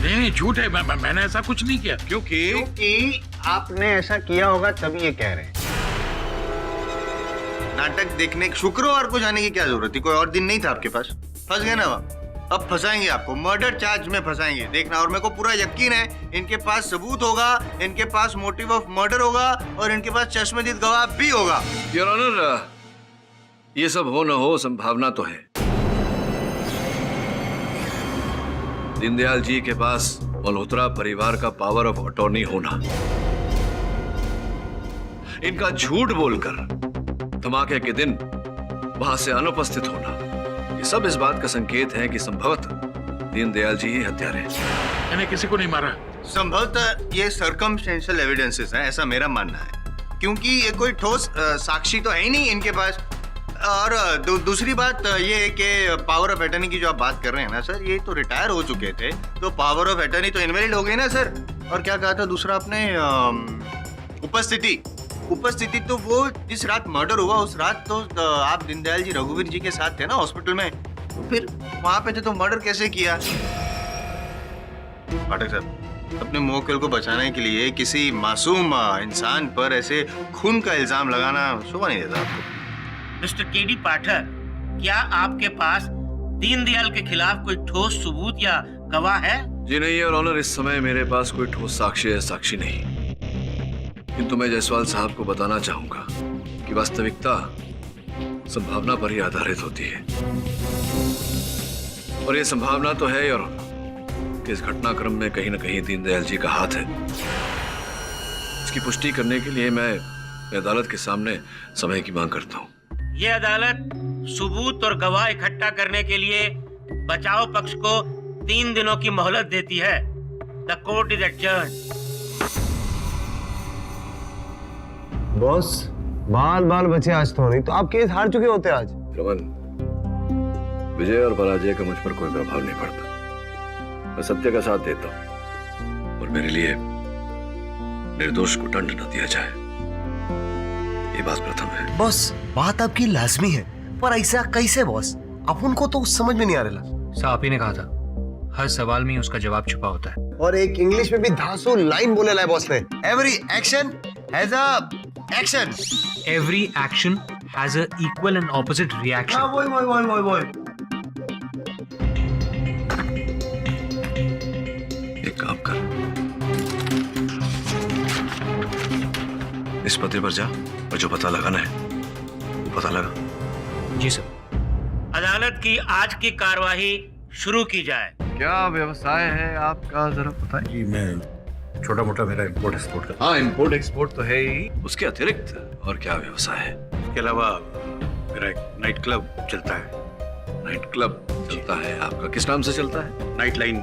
नहीं, झूठ है। मैंने ऐसा कुछ नहीं किया। क्योंकि आपने ऐसा किया होगा तभी ये कह रहे हैं। नाटक देखने शुक्रवार को जाने की क्या जरूरत थी? कोई और दिन नहीं था आपके पास? फंस गए ना वहाँ। अब फंसाएंगे आपको, मर्डर चार्ज में फंसाएंगे, देखना। और मेरे को पूरा यकीन है इनके पास सबूत होगा, इनके पास मोटिव ऑफ मर्डर होगा और इनके पास चश्मदीद गवाह भी होगा। योर ऑनर, ये सब हो न हो, संभावना तो है। दीनदयाल जी के पास मल्होत्रा परिवार का पावर ऑफ अटॉर्नी होना, इनका झूठ बोलकर धमाके के दिन वहां से अनुपस्थित होना, ये सब इस बात का संकेत है कि संभवतः दीनदयाल जी ही हत्यारे। मैंने किसी को नहीं मारा। संभवतः ये सर्कमस्टेंशियल एविडेंसेस हैं, ऐसा मेरा मानना है। क्योंकि ये कोई ठोस साक्षी तो है ही नहीं इनके पास। और दूसरी बात ये है कि पावर ऑफ अटर्नी की जो आप बात कर रहे हैं ना सर, ये तो रिटायर हो चुके थे, तो पावर ऑफ अटर्नी तो इनवैलिड हो गई ना सर। और क्या कहा था दूसरा आपने? उपस्थिति तो वो जिस रात मर्डर हुआ उस रात तो आप दीनदयाल जी रघुवीर जी के साथ थे ना हॉस्पिटल में, तो फिर वहां पे थे तो मर्डर कैसे किया? पाठक साहब, अपने मुवक्किल को बचाने के लिए किसी मासूम इंसान पर ऐसे खून का इल्जाम लगाना शोभा नहीं देता आपको। मिस्टर केडी पाठक, क्या आपके पास दीनदयाल के खिलाफ कोई ठोस सबूत या गवाह है? जी नहीं योर ऑनर, इस समय मेरे पास कोई ठोस साक्ष्य नहीं। किंतु मैं जायसवाल साहब को बताना चाहूंगा कि वास्तविकता संभावना पर ही आधारित होती है, और ये संभावना तो है और कि इस घटनाक्रम में कहीं न कहीं दीनदयाल जी का हाथ है। इसकी पुष्टि करने के लिए मैं अदालत के सामने समय की मांग करता हूँ। ये अदालत सबूत और गवाह इकट्ठा करने के लिए बचाव पक्ष को 3 दिनों की मोहलत देती है। The court is adjourned. Boss, बाल बाल बचे आज तो नहीं, तो आप केस हार चुके होते आज। रमन, विजय और पराजय का मुझ पर कोई प्रभाव नहीं पड़ता। मैं सत्य का साथ देता हूँ और मेरे लिए निर्दोष को दंड न दिया जाए, ये बात प्रथम है। बॉस, बात आपकी लाजमी है, पर ऐसा कैसे बॉस? अपन को तो समझ में नहीं आ रहा। साहब ही ने कहा था, हर सवाल में उसका जवाब छुपा होता है। और एक इंग्लिश में भी धांसू लाइन बोले ला बॉस ने, every action has a action, every action has a equal and opposite reaction. वही। एक काम कर, इस पते पर जा और जो पता लगाना है वो पता लगा। जी सर। अदालत की आज की कार्यवाही शुरू की जाए। क्या व्यवसाय है आपका, जरा बताएं। जी मैं छोटा मोटा मेरा इंपोर्ट एक्सपोर्ट का। हाँ, इंपोर्ट एक्सपोर्ट तो है ही, उसके अतिरिक्त और क्या व्यवसाय है? उसके अलावा मेरा एक नाइट क्लब चलता है। नाइट क्लब चलता है आपका, किस नाम से चलता है? Night line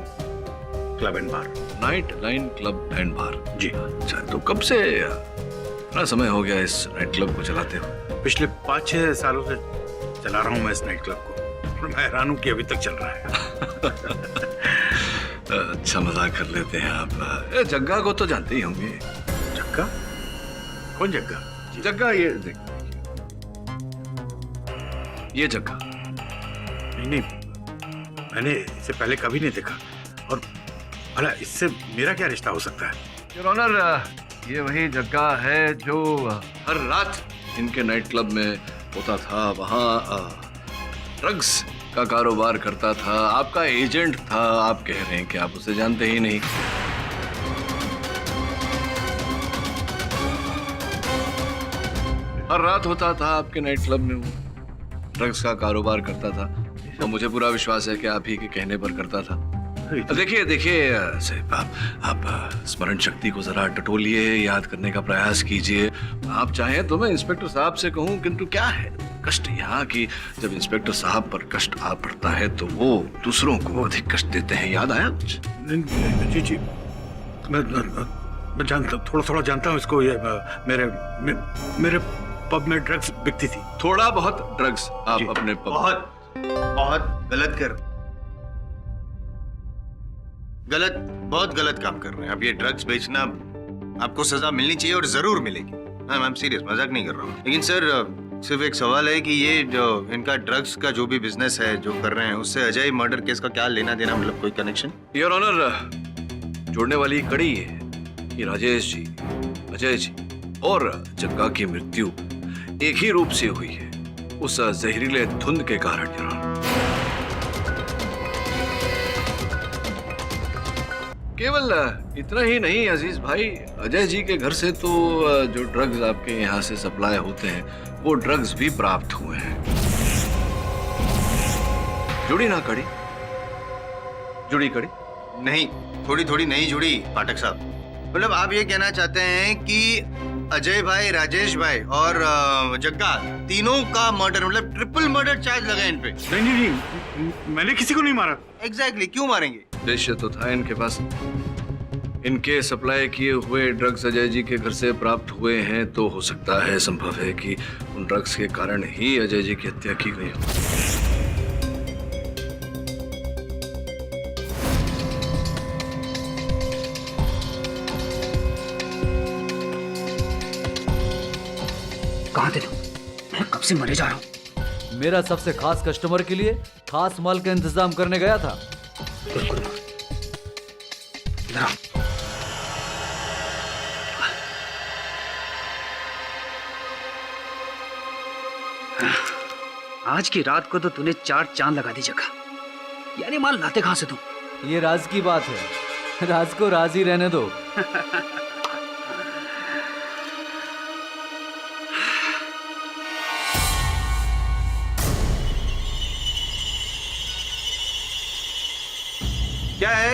club and bar. Night line club and bar, जी। अच्छा, तो कब से कितना समय हो गया इस नाइट क्लब को चलाते हो? पिछले 5-6 सालों से चला रहा हूँ मैं इस नाइट क्लब को, और मैं हैरान हूँ कि अभी तक चल रहा है। अच्छा मजाक कर लेते हैं आप। जग्गा को तो जानते ही होंगे। जग्गा? कौन जग्गा? जग्गा, ये देख, ये जग्गा। नहीं, मैंने इससे पहले कभी नहीं देखा, और भला इससे मेरा क्या रिश्ता हो सकता है? योर ऑनर, ये वही जग्गा है जो हर रात इनके नाइट क्लब में होता था। वहाँ ड्रग्स का कारोबार करता था, आपका एजेंट था। आप कह रहे हैं कि आप उसे जानते ही नहीं। हर रात होता था आपके नाइट क्लब में, वो ड्रग्स का कारोबार करता था, और मुझे पूरा विश्वास है कि आप ही के कहने पर करता था। देखिए आप स्मरण शक्ति को जरा टटोलिए, याद करने का प्रयास कीजिए। आप चाहें तो मैं इंस्पेक्टर साहब से कहूं, किंतु क्या है कष्ट यहाँ कि जब इंस्पेक्टर साहब पर कष्ट आ पड़ता है तो वो दूसरों को अधिक कष्ट देते हैं। याद आया कुछ? जी, मैं जानता, थोड़ा जानता हूँ इसको। ये मेरे पब में ड्रग्स बिकती थी। थोड़ा बहुत ड्रग्स आप अपने पब? बहुत बहुत गलत काम कर रहे हैं। अब ये ड्रग्स बेचना, आपको सजा मिलनी चाहिए और जरूर मिलेगी। आई एम सीरियस, मजाक नहीं कर रहा हूँ। लेकिन सर, सिर्फ एक सवाल है कि ये जो इनका ड्रग्स का जो भी बिजनेस है जो कर रहे हैं, उससे अजय मर्डर केस का क्या लेना देना, मतलब कोई कनेक्शन? योर ऑनर, जोड़ने वाली कड़ी है कि राजेश जी, अजय जी और जग्गा की मृत्यु एक ही रूप से हुई है, उस जहरीले धुंध के कारण। योर ऑनर, केवल इतना ही नहीं अजीज भाई, अजय जी के घर से तो जो ड्रग्स आपके यहाँ से सप्लाई होते हैं, वो ड्रग्स भी प्राप्त हुए हैं। जुड़ी ना कड़ी? जुड़ी कड़ी? नहीं, थोड़ी नहीं जुड़ी पाठक साहब। मतलब आप ये कहना चाहते हैं कि अजय भाई, राजेश भाई और जग्गा, तीनों का मर्डर, मतलब ट्रिपल मर्डर चार्ज लगा इन पे? नहीं, मैंने किसी को नहीं मारा। एग्जैक्टली, क्यों मारेंगे? उद्देश्य तो था इनके पास। इनके सप्लाई किए हुए ड्रग्स अजय जी के घर से प्राप्त हुए हैं, तो हो सकता है, संभव है कि उन ड्रग्स के कारण ही अजय जी की हत्या की गई हो। कहाँ थे तुम? मैं कब से मरे जा रहा हूँ। मेरा सबसे खास कस्टमर के लिए खास माल का इंतजाम करने गया था। बिल्कुल। आज की रात को तो तूने 4 चांद लगा दी जगह। यानी माल लाते कहां से तुम? ये राज की बात है, राज को राज ही रहने दो।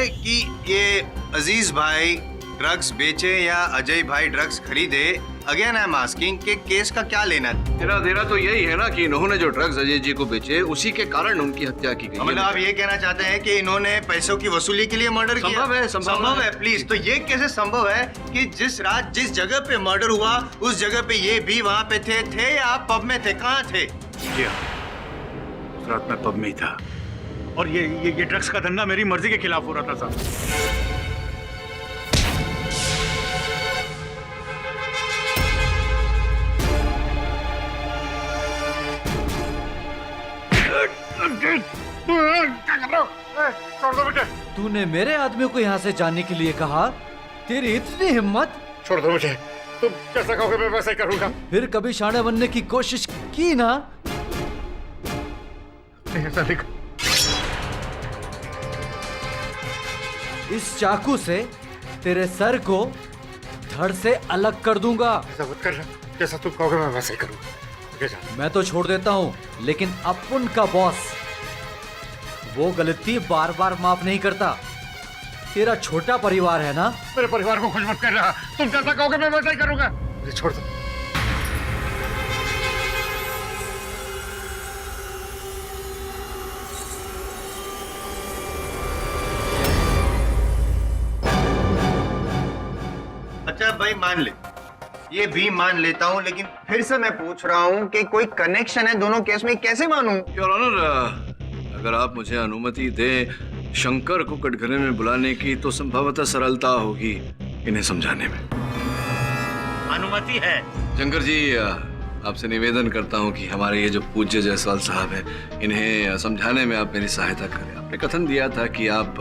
है कि ये अजीज भाई ड्रग्स बेचे या अजय भाई ड्रग्स खरीदे, अगेन आई एम आस्किंग कि केस का क्या लेना? तेरा देना तो यही है ना कि इन्होंने जो ड्रग्स अजय जी को बेचे उसी के कारण उनकी हत्या की गई। मतलब आप ये कहना चाहते हैं कि इन्होंने पैसों की वसूली के लिए मर्डर किया? संभव है प्लीज। तो ये कैसे संभव है कि जिस रात जिस जगह पे मर्डर हुआ उस जगह पे ये भी वहाँ पे थे या आप पब में थे? कहाँ थे? जी हाँ, उस रात मैं पब में ही था और ये ड्रग्स का धंधा मेरी मर्जी के खिलाफ हो रहा था साहब। क्या कर रहे हो? छोड़ दो मुझे। तूने मेरे आदमियों को यहाँ से जाने के लिए कहा? तेरी इतनी हिम्मत? छोड़ दो मुझे। तुम जैसा कहोगे मैं वैसा ही करूंगा। फिर कभी शाणे बनने की कोशिश की ना? नहीं, ऐसा नहीं। इस चाकू से तेरे सर को धड़ से अलग कर दूंगा। ऐसा मत कर, जैसा तुम कहोगे मैं वैसा ही करूंगा। मैं तो छोड़ देता हूँ, लेकिन अपन का बॉस वो गलती बार बार माफ नहीं करता। तेरा छोटा परिवार है ना? मेरे परिवार को खुश मत कर रहा। तुम जैसा कहोगे मैं वैसा ही करूंगा। मुझे छोड़ दो। अच्छा भाई मान ले, ये भी मान लेता हूँ, लेकिन फिर से मैं पूछ रहा हूँ कि कोई कनेक्शन है दोनों केस में? कैसे मानूं? योर ऑनर, अगर आप मुझे अनुमति दें शंकर को कटघरे में बुलाने की तो संभवतः सरलता होगी इन्हें समझाने में। अनुमति है। शंकर जी, आपसे निवेदन करता हूं कि हमारे ये जो पूज्य जायसवाल साहब हैं इन्हें समझाने में आप मेरी सहायता करें। आपने कथन दिया था कि आप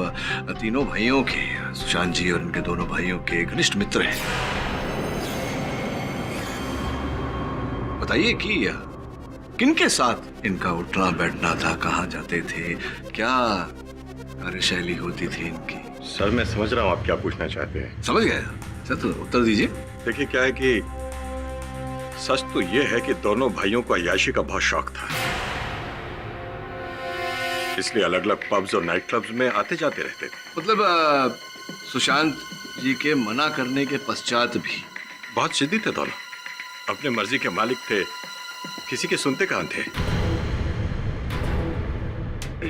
तीनों भाइयों के, सुशांत जी और उनके दोनों भाइयों के घनिष्ठ मित्र हैं। बताइए कि किनके साथ इनका उठना बैठना था, कहाँ जाते थे, क्या कार्यशैली होती थी इनकी? सर मैं समझ रहा हूँ आप क्या पूछना चाहते हैं। समझ गए सर, तो उत्तर दीजिए। देखिए क्या है कि सच तो ये है कि दोनों भाइयों को अय्याशी का बहुत शौक था, इसलिए अलग अलग पब्स और नाइट क्लब्स में आते जाते रहते थे। मतलब सुशांत जी के मना करने के पश्चात भी? बहुत जिद्दी थे दोनों, अपने मर्जी के मालिक थे, किसी के सुनते कहाँ थे।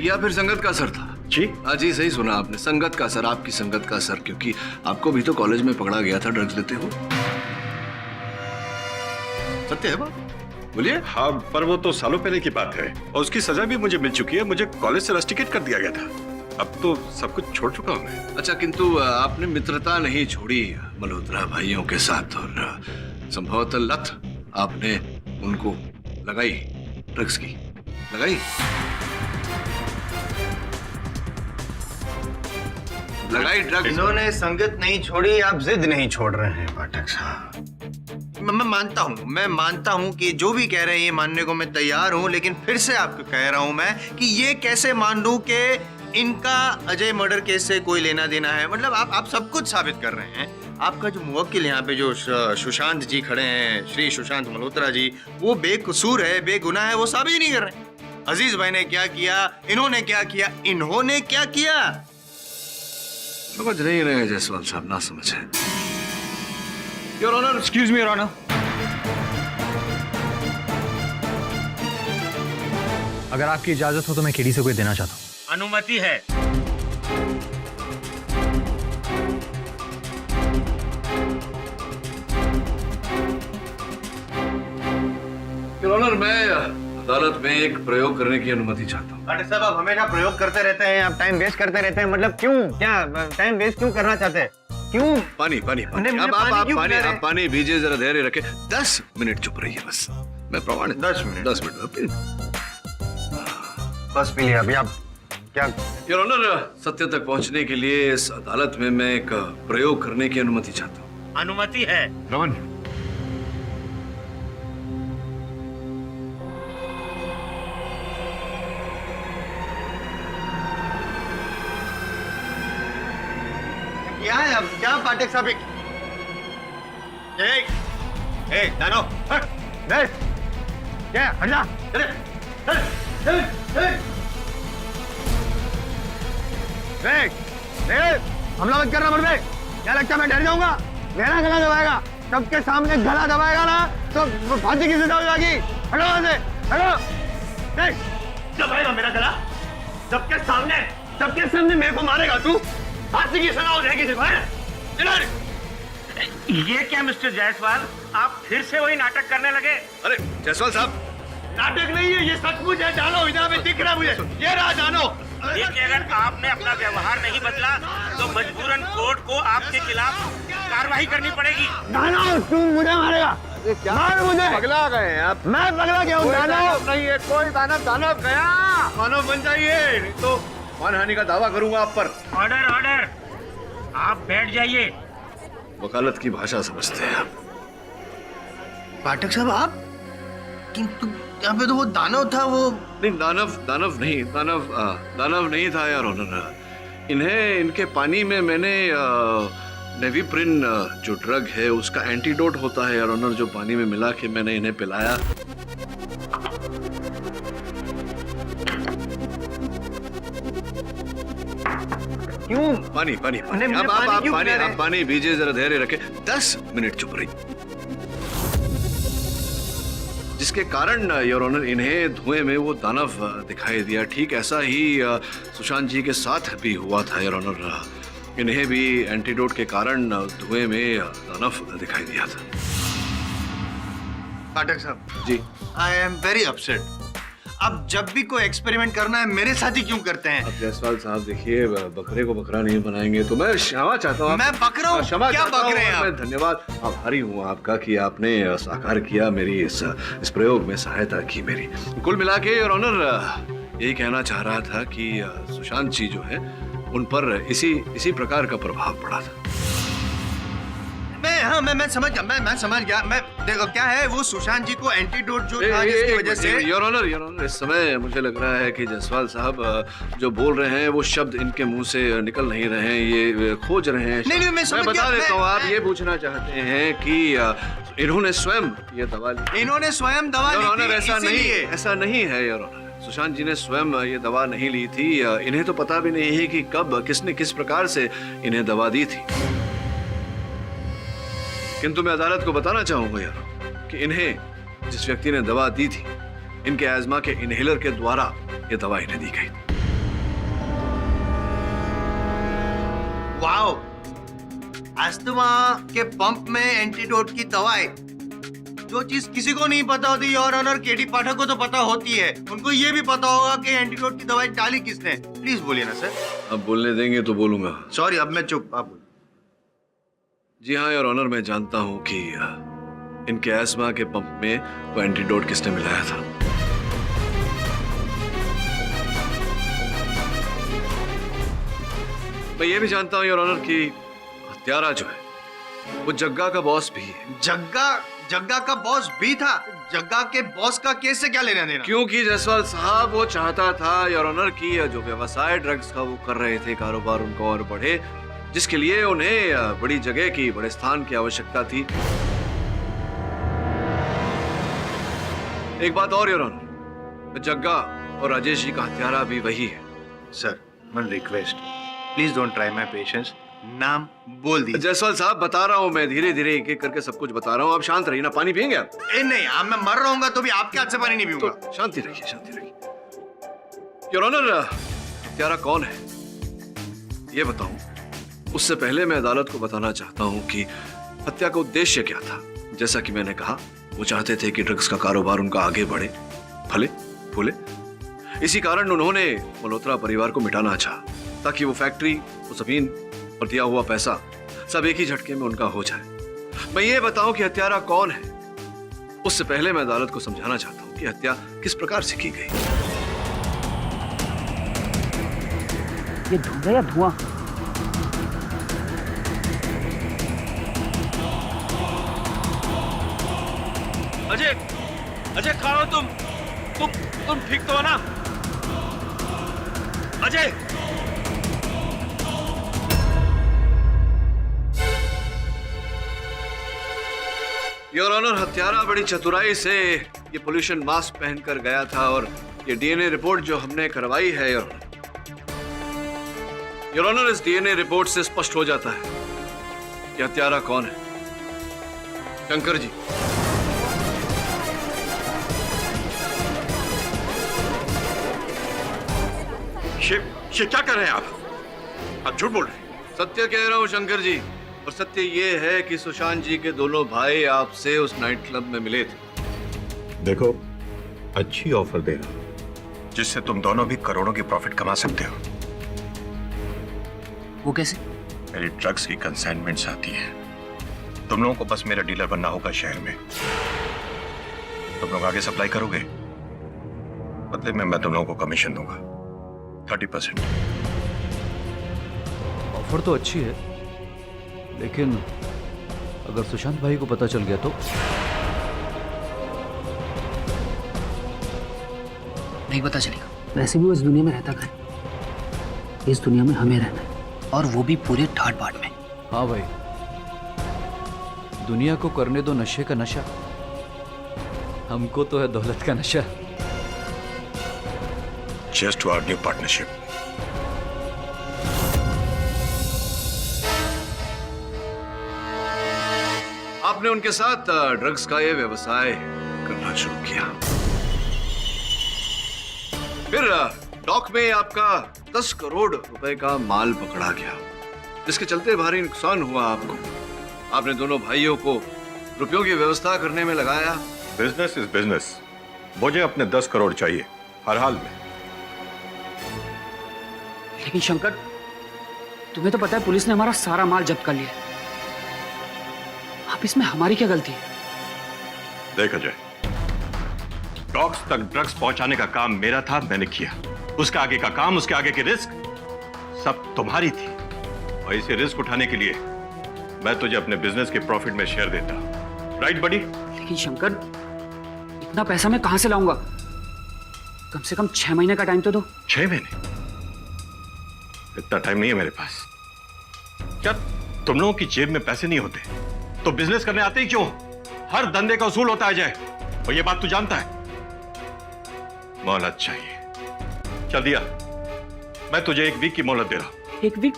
या फिर संगत का असर था? जी हाँ जी, सही सुना आपने, संगत का असर, आपकी संगत का असर, क्योंकि आपको भी तो कॉलेज में पकड़ा गया था ड्रग्स लेते हुए। सत्य है बात? बोलिए। हाँ, पर वो तो सालों पहले की बात है और उसकी सजा भी मुझे मिल चुकी है। मुझे कॉलेज से रस्टिकेट कर दिया गया था, अब तो सब कुछ छोड़ चुका हूँ मैं। अच्छा, किंतु आपने मित्रता नहीं छोड़ी मल्होत्रा भाइयों के साथ और संभवतः लत आपने उनको लगाई, ड्रग्स की लगाई? ड्रग्स? इन्होंने संगत नहीं छोड़ी, आप जिद नहीं छोड़ रहे हैं पाठक साहब। मैं मानता हूँ कि जो भी कह रहे हैं ये मानने को मैं तैयार हूँ, लेकिन फिर से आपको कह रहा हूँ मैं कि ये कैसे मान लूँ कि इनका अजय मर्डर केस से कोई लेना देना है? मतलब आप सब कुछ साबित कर रहे हैं। आपका जो मुवक्किल यहाँ पे जो सुशांत जी खड़े हैं, श्री सुशांत मल्होत्रा जी, वो बेकसूर है, बेगुनाह है, वो साबित ही नहीं कर रहे। अजीज भाई ने क्या किया, इन्होंने क्या किया, इन्होंने क्या किया? समझ नहीं रहे जायसवाल साहब, ना समझे। Your honour, excuse me your honour. अगर आपकी इजाजत हो तो मैं केडी से कोई देना चाहता हूँ। अनुमति है। योर ऑनर, मैं अदालत में एक प्रयोग करने की अनुमति चाहता हूँ। पाठक साहब, आप हमेशा प्रयोग करते रहते हैं, आप टाइम वेस्ट करते रहते हैं। मतलब क्यों, क्या टाइम वेस्ट क्यों करना चाहते हैं? क्यों? पानी पानी पानी, अब आप पानी भीजिए, जरा धैर्य रखें। 10 मिनट चुप रहिए बस, मैं प्रमाणित। 10 मिनट बस पी लिया अभी आप क्या? योर ऑनर, सत्य तक पहुंचने के लिए इस अदालत में मैं एक प्रयोग करने की अनुमति चाहता हूँ। अनुमति है। रमन, क्या है अब? क्या पाठक साहब? दानो, क्या हट जा। हमला मत करना मुझे, क्या लगता है मैं डर जाऊंगा? मेरा गला दबाएगा, सबके सामने गला दबाएगा ना तो फांसी की सजा हो जाएगी। हटो वहां से, हटो। दबाएगा मेरा गला सबके सामने मेरे को मारेगा तू? फांसी की सजा हो जाएगी। ये क्या मिस्टर जायसवाल, आप फिर से वही नाटक करने लगे? अरे जायसवाल साहब, नाटक नहीं है, ये सचमुच है। जानो, इधर में दिख रहा मुझे, ये रहा जानो। देखिए, अगर आपने अपना व्यवहार नहीं बदला तो मजबूरन कोर्ट को आपके खिलाफ कार्रवाई करनी पड़ेगी। जानो, तू मुझे मारेगा? मार मुझे। पगला गए आप? मैं पगला क्यों? दानव नहीं है कोई, दानव गया। मानव बन जाइए, नहीं तो मानहानि का दावा करूंगा आप पर। ऑर्डर ऑर्डर, आप बैठ जाइए। वकालत की भाषा समझते हैं आप। पाठक साहब आप? किंतु यहाँ पे तो वो दानव था। वो नहीं, दानव नहीं था यार ऑनर। इन्हें इनके पानी में मैंने नेविप्रिन जो ड्रग है उसका एंटीडोट होता है यार ऑनर, जो पानी में मिला के मैंने इन्हें पिलाया। क्यों? पानी आप पानी बीजिए, जरा धैर्य रखे। 10 मिनट चुप रही, जिसके कारण योर ऑनर इन्हें धुएं में वो दानव दिखाई दिया। ठीक ऐसा ही सुशांत जी के साथ भी हुआ था योर ऑनर। इन्हें भी एंटीडोट के कारण धुएं में दानव दिखाई दिया था। पाठक साहब जी, आई एम वेरी अपसेट। अब जब भी कोई एक्सपेरिमेंट करना है मेरे साथ ही क्यों करते हैं? अब जायसवाल साहब देखिए, बकरे को बकरा नहीं बनाएंगे तो मैं क्षमा चाहता हूँ। मैं बकरा हूँ? क्या बक रहे हैं आप? धन्यवाद, आभारी हूँ आपका कि आपने साकार किया, मेरी इस प्रयोग में सहायता की मेरी। कुल मिला के योर ऑनर यही कहना चाह रहा था कि सुशांत जी जो है उन पर इसी प्रकार का प्रभाव पड़ा था। मैं समझ गया। मैं देखो क्या है, वो सुशांत जी को एंटीडोट जो था जिसकी वजह से। योर ऑनर इस समय मुझे लग रहा है कि जायसवाल साहब जो बोल रहे हैं वो शब्द इनके मुंह से निकल नहीं रहे हैं, ये खोज रहे हैं। नहीं, मैं बता देता हूँ। आप ये पूछना चाहते हैं कि इन्होंने स्वयं ये दवा ली? इन्होंने स्वयं दवा ली थी? ऐसा नहीं है योर ऑनर। सुशांत जी ने स्वयं ये दवा नहीं ली थी। इन्हें तो पता भी नहीं है कि कब किसने किस प्रकार से इन्हें दवा दी थी। किंतु मैं अदालत को बताना चाहूंगा यार कि इन्हें जिस व्यक्ति ने दवा दी थी, इनके एस्मा के इनहेलर के द्वारा ये दवा इन्हें दी गई। वाओ! अस्थमा के पंप में एंटीडोट की दवाई, जो चीज किसी को नहीं पता होती और ऑनर केडी पाठक को तो पता होती है। उनको ये भी पता होगा कि एंटीडोट की दवाई डाली किसने। प्लीज बोलिए ना सर। अब बोलने देंगे तो बोलूंगा। सॉरी, अब मैं चुप। आप जी हाँ योर ऑनर, मैं जानता हूं कि इनके एस्मा के पंप में वो एंटीडोट किसने मिलाया था। मैं ये भी जानता हूं योर ऑनर कि हत्यारा जो है वो जग्गा का बॉस भी है। जग्गा का बॉस भी था? जग्गा के बॉस का केस से क्या लेना देना? क्योंकि जायसवाल साहब वो चाहता था योर ऑनर की जो व्यवसाय ड्रग्स का वो कर रहे थे, कारोबार उनका और बढ़े, जिसके लिए उन्हें बड़ी जगह की, बड़े स्थान की आवश्यकता थी। एक बात और योर ऑनर, जग्गा और राजेश जी का हत्यारा भी वही है। Sir, one request, please don't try my patience. नाम बोल दीजिए। जायसवाल साहब बता रहा हूं, मैं धीरे धीरे एक एक करके सब कुछ बता रहा हूं। आप शांत रहिए ना। पानी पिएंगे आप? नहीं, अब मैं मर रहूंगा तो भी आपके हाथ से पानी नहीं पीऊंगा। तो शांति रखिए, शांति रखिए। योर ऑनर, हत्यारा कौन है ये बताऊं उससे पहले मैं अदालत को बताना चाहता हूं कि हत्या का उद्देश्य क्या था। जैसा कि मैंने कहा, वो चाहते थे कि ड्रग्स का कारोबार उनका आगे बढ़े, फले फूले। इसी कारण उन्होंने मल्होत्रा परिवार को मिटाना चाहा, ताकि वो फैक्ट्री, वो जमीन और दिया हुआ पैसा सब एक ही झटके में उनका हो जाए। मैं ये बताऊं कि हत्यारा कौन है उससे पहले मैं अदालत को समझाना चाहता हूं कि हत्या किस प्रकार से की गई। ये धुआं या धुआं? अजय कहाँ हो तुम ठीक तो हो ना? अजय! योर ऑनर, हत्यारा बड़ी चतुराई से ये पोल्यूशन मास्क पहनकर गया था और ये डीएनए रिपोर्ट जो हमने करवाई है योर ऑनर, योर ऑनर, इस डीएनए रिपोर्ट से स्पष्ट हो जाता है कि हत्यारा कौन है। शंकर जी। ये क्या कर रहे हैं आप झूठ बोल रहे हैं। सत्य कह रहा हूं शंकर जी, और सत्य ये है कि सुशांत जी के दोनों भाई आपसे उस नाइट क्लब में मिले थे। देखो, अच्छी ऑफर दे रहा जिससे तुम दोनों भी करोड़ों की प्रॉफिट कमा सकते हो। वो कैसे? मेरी ड्रग्स की कंसाइनमेंट्स आती है। तुम लोगों को बस मेरा डीलर बनना होगा शहर में। तुम लोग आगे सप्लाई करोगे, बदले में मैं तुम लोगों को कमीशन दूंगा 30%। ऑफर तो अच्छी है, लेकिन अगर सुशांत भाई को पता चल गया तो? नहीं पता चलेगा। वैसे भी वो इस दुनिया में रहता है, इस दुनिया में हमें रहना है, और वो भी पूरे ठाट बाट में। हाँ भाई, दुनिया को करने दो नशे का नशा, हमको तो है दौलत का नशा। Just to our new partnership. आपने उनके साथ ड्रग्स का ये व्यवसाय करना शुरू किया, फिर डॉक में आपका 10 करोड़ रुपए का माल पकड़ा गया, जिसके चलते भारी नुकसान हुआ आपको। आपने दोनों भाइयों को रुपयों की व्यवस्था करने में लगाया। Business is business. मुझे अपने 10 करोड़ चाहिए हर हाल में। लेकिन शंकर, तुम्हें तो पता है पुलिस ने हमारा सारा माल जब्त कर लिया। अब इसमें हमारी क्या गलती है? देख अजय, डॉग्स तक ड्रग्स पहुंचाने का काम मेरा था, मैंने किया। उसका आगे का काम, उसके आगे की रिस्क सब तुम्हारी थी, और इसे रिस्क उठाने के लिए मैं तुझे अपने बिजनेस के प्रॉफिट में शेयर देता। राइट बडी? लेकिन शंकर, इतना पैसा मैं कहां से लाऊंगा? कम से कम 6 महीने का टाइम तो दो। 6 महीने? इतना टाइम नहीं है मेरे पास। क्या तुम लोगों की जेब में पैसे नहीं होते तो बिजनेस करने आते ही क्यों? हर धंधे का उसूल होता है अजय, और ये बात तू जानता है। मोहलत चाहिए। चल दिया, मैं तुझे 1 वीक की मोहलत दे रहा हूं। 1 वीक?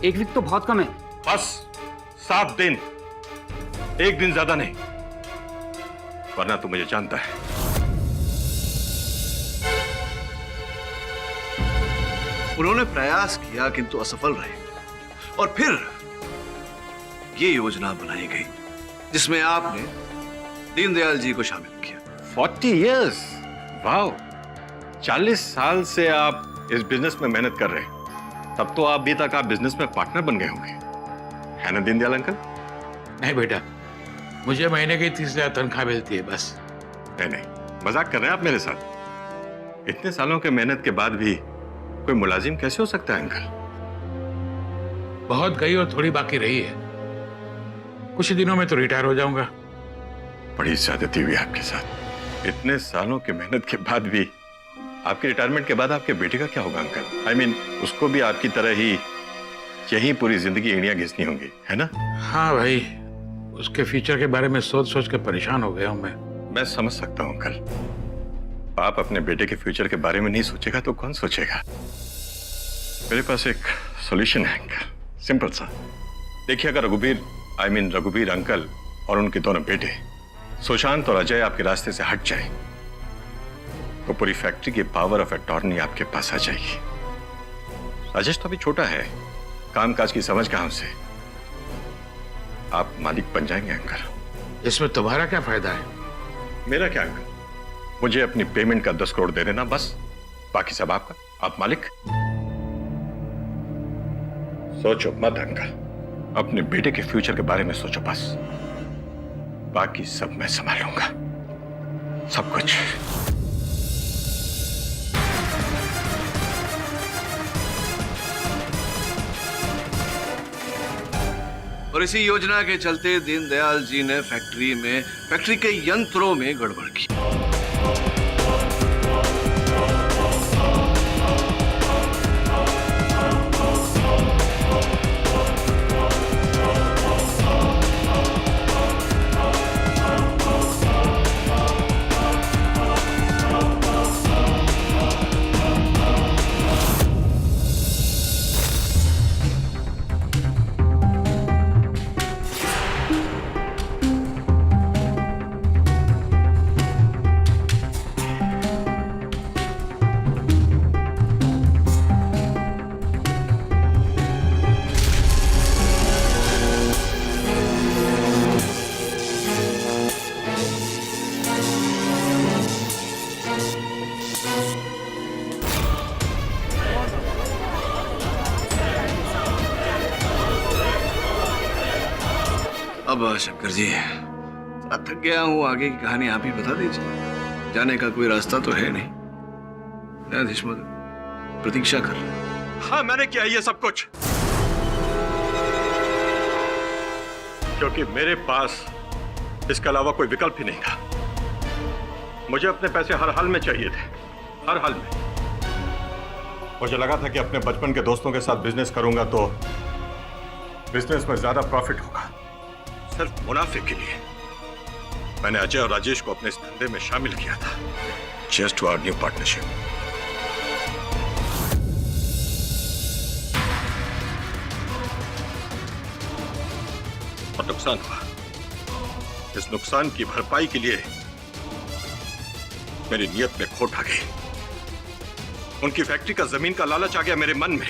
1 वीक तो बहुत कम है। बस 7 दिन, 1 दिन ज्यादा नहीं, वरना तू मुझे जानता है। उन्होंने प्रयास किया किंतु असफल रहे, और फिर ये योजना बनाई गई जिसमें आपने दीनदयाल जी को शामिल किया। 40 years, वाओ! 40 साल से आप इस बिजनेस में मेहनत कर रहे हैं, तब तो आप अभी तक आप बिजनेस में पार्टनर बन गए होंगे, है ना दीनदयाल अंकल? नहीं बेटा, मुझे महीने की 30,000 तनख्वाह मिलती है बस। नहीं, मजाक कर रहे हैं आप मेरे साथ। इतने सालों के मेहनत के बाद भी कोई मुलाजिम कैसे हो सकता है अंकल? बहुत गई और थोड़ी बाकी रही है, कुछ ही दिनों में तो रिटायर हो जाऊंगा। बड़ी ज्यादती हुई आपके साथ। इतने सालों की मेहनत के बाद भी, आपके रिटायरमेंट के बाद आपके बेटे का क्या होगा अंकल? आई मीन, उसको भी आपकी तरह ही यही पूरी जिंदगी एड़ियां घिसनी होंगी, है ना? हाँ भाई, उसके फ्यूचर के बारे में सोच सोच के परेशान हो गया हूं मैं समझ सकता हूं अंकल। आप अपने बेटे के फ्यूचर के बारे में नहीं सोचेगा तो कौन सोचेगा? मेरे पास एक सॉल्यूशन है अंकल, सिंपल सा। देखिए, अगर रघुबीर अंकल और उनके दोनों बेटे सुशांत और अजय आपके रास्ते से हट जाए तो पूरी फैक्ट्री की पावर ऑफ अटॉर्नी आपके पास आ जाएगी। राजेश तो अभी छोटा है, कामकाज की समझ कहां से, आप मालिक बन जाएंगे अंकल। इसमें तुम्हारा क्या फायदा है? मेरा क्या अंकल, मुझे अपनी पेमेंट का 10 करोड़ दे देना बस, बाकी सब आपका, आप मालिक। सोचो मत अंकल, अपने बेटे के फ्यूचर के बारे में सोचो बस, बाकी सब मैं संभालूंगा, सब कुछ। और इसी योजना के चलते दीनदयाल जी ने फैक्ट्री के यंत्रों में गड़बड़ की। अब शंकर जी थक गया हूँ, आगे की कहानी आप ही बता दीजिए। जाने का कोई रास्ता तो है नहीं। न्यायाधीश महोदय प्रतीक्षा कर रहे हैं। हाँ, मैंने किया ये सब कुछ क्योंकि मेरे पास इसके अलावा कोई विकल्प ही नहीं था। मुझे अपने पैसे हर हाल में चाहिए थे, हर हाल में। मुझे लगा था कि अपने बचपन के दोस्तों के साथ बिजनेस करूंगा तो बिजनेस में ज्यादा प्रॉफिट होगा। सिर्फ मुनाफे के लिए मैंने अजय और राजेश को अपने इस धंधे में शामिल किया था। Cheers to our new partnership. और नुकसान हुआ। इस नुकसान की भरपाई के लिए मेरी नियत में खोट आ गई। उनकी फैक्ट्री का जमीन का लालच आ गया मेरे मन में,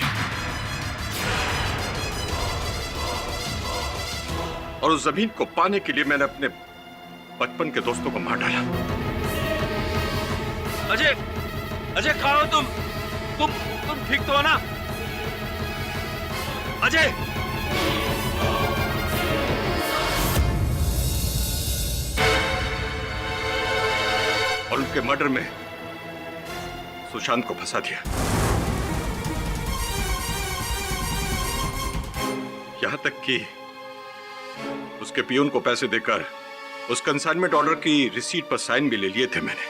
और उस जमीन को पाने के लिए मैंने अपने बचपन के दोस्तों को मार डाला। अजय, अजय कहाँ हो तुम ठीक तो हो ना? अजय! और उनके मर्डर में सुशांत को फंसा दिया। यहां तक कि उसके पियून को पैसे देकर उस कंसाइनमेंट ऑर्डर की रिसीट पर साइन भी ले लिए थे मैंने।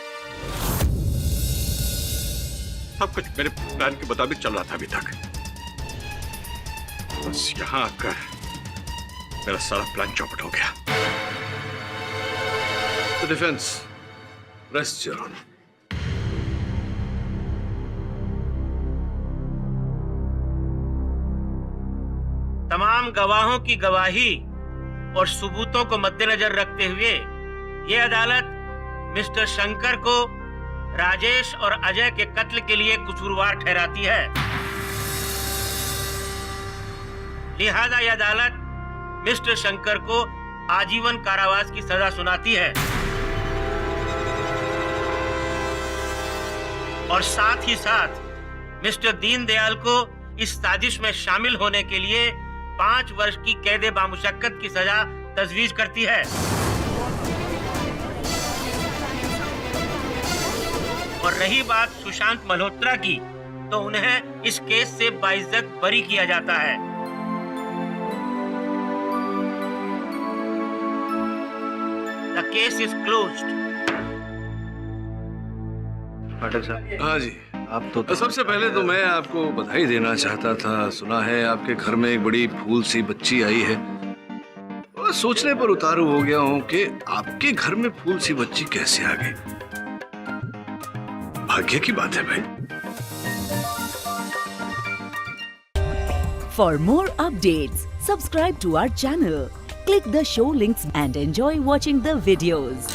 सब कुछ मेरे प्लान के मुताबिक चल रहा था अभी तक। बस यहां आकर मेरा सारा प्लान चौपट हो गया। The defense rests your honor. तमाम गवाहों की गवाही और सबूतों को मद्देनजर रखते हुए ये अदालत मिस्टर शंकर को राजेश और अजय के कत्ल के लिए कसूरवार ठहराती है। लिहाजा यह अदालत मिस्टर शंकर को आजीवन कारावास की सजा सुनाती है और साथ ही साथ मिस्टर दीनदयाल को इस साजिश में शामिल होने के लिए 5 वर्ष की कैद बामुशक्कत की सजा तजवीज करती है। और रही बात सुशांत मल्होत्रा की, तो उन्हें इस केस से बाइज्जत बरी किया जाता है। The case is closed. पाठक साहब। हाँ जी, आप तो सबसे पहले तो मैं आपको बधाई देना चाहता था। सुना है आपके घर में एक बड़ी फूल सी बच्ची आई है, और सोचने पर उतारू हो गया हूँ कि आपके घर में फूल सी बच्ची कैसे आ गई। भाग्य की बात है भाई। For more updates, subscribe to our channel, click the show links and enjoy watching the videos.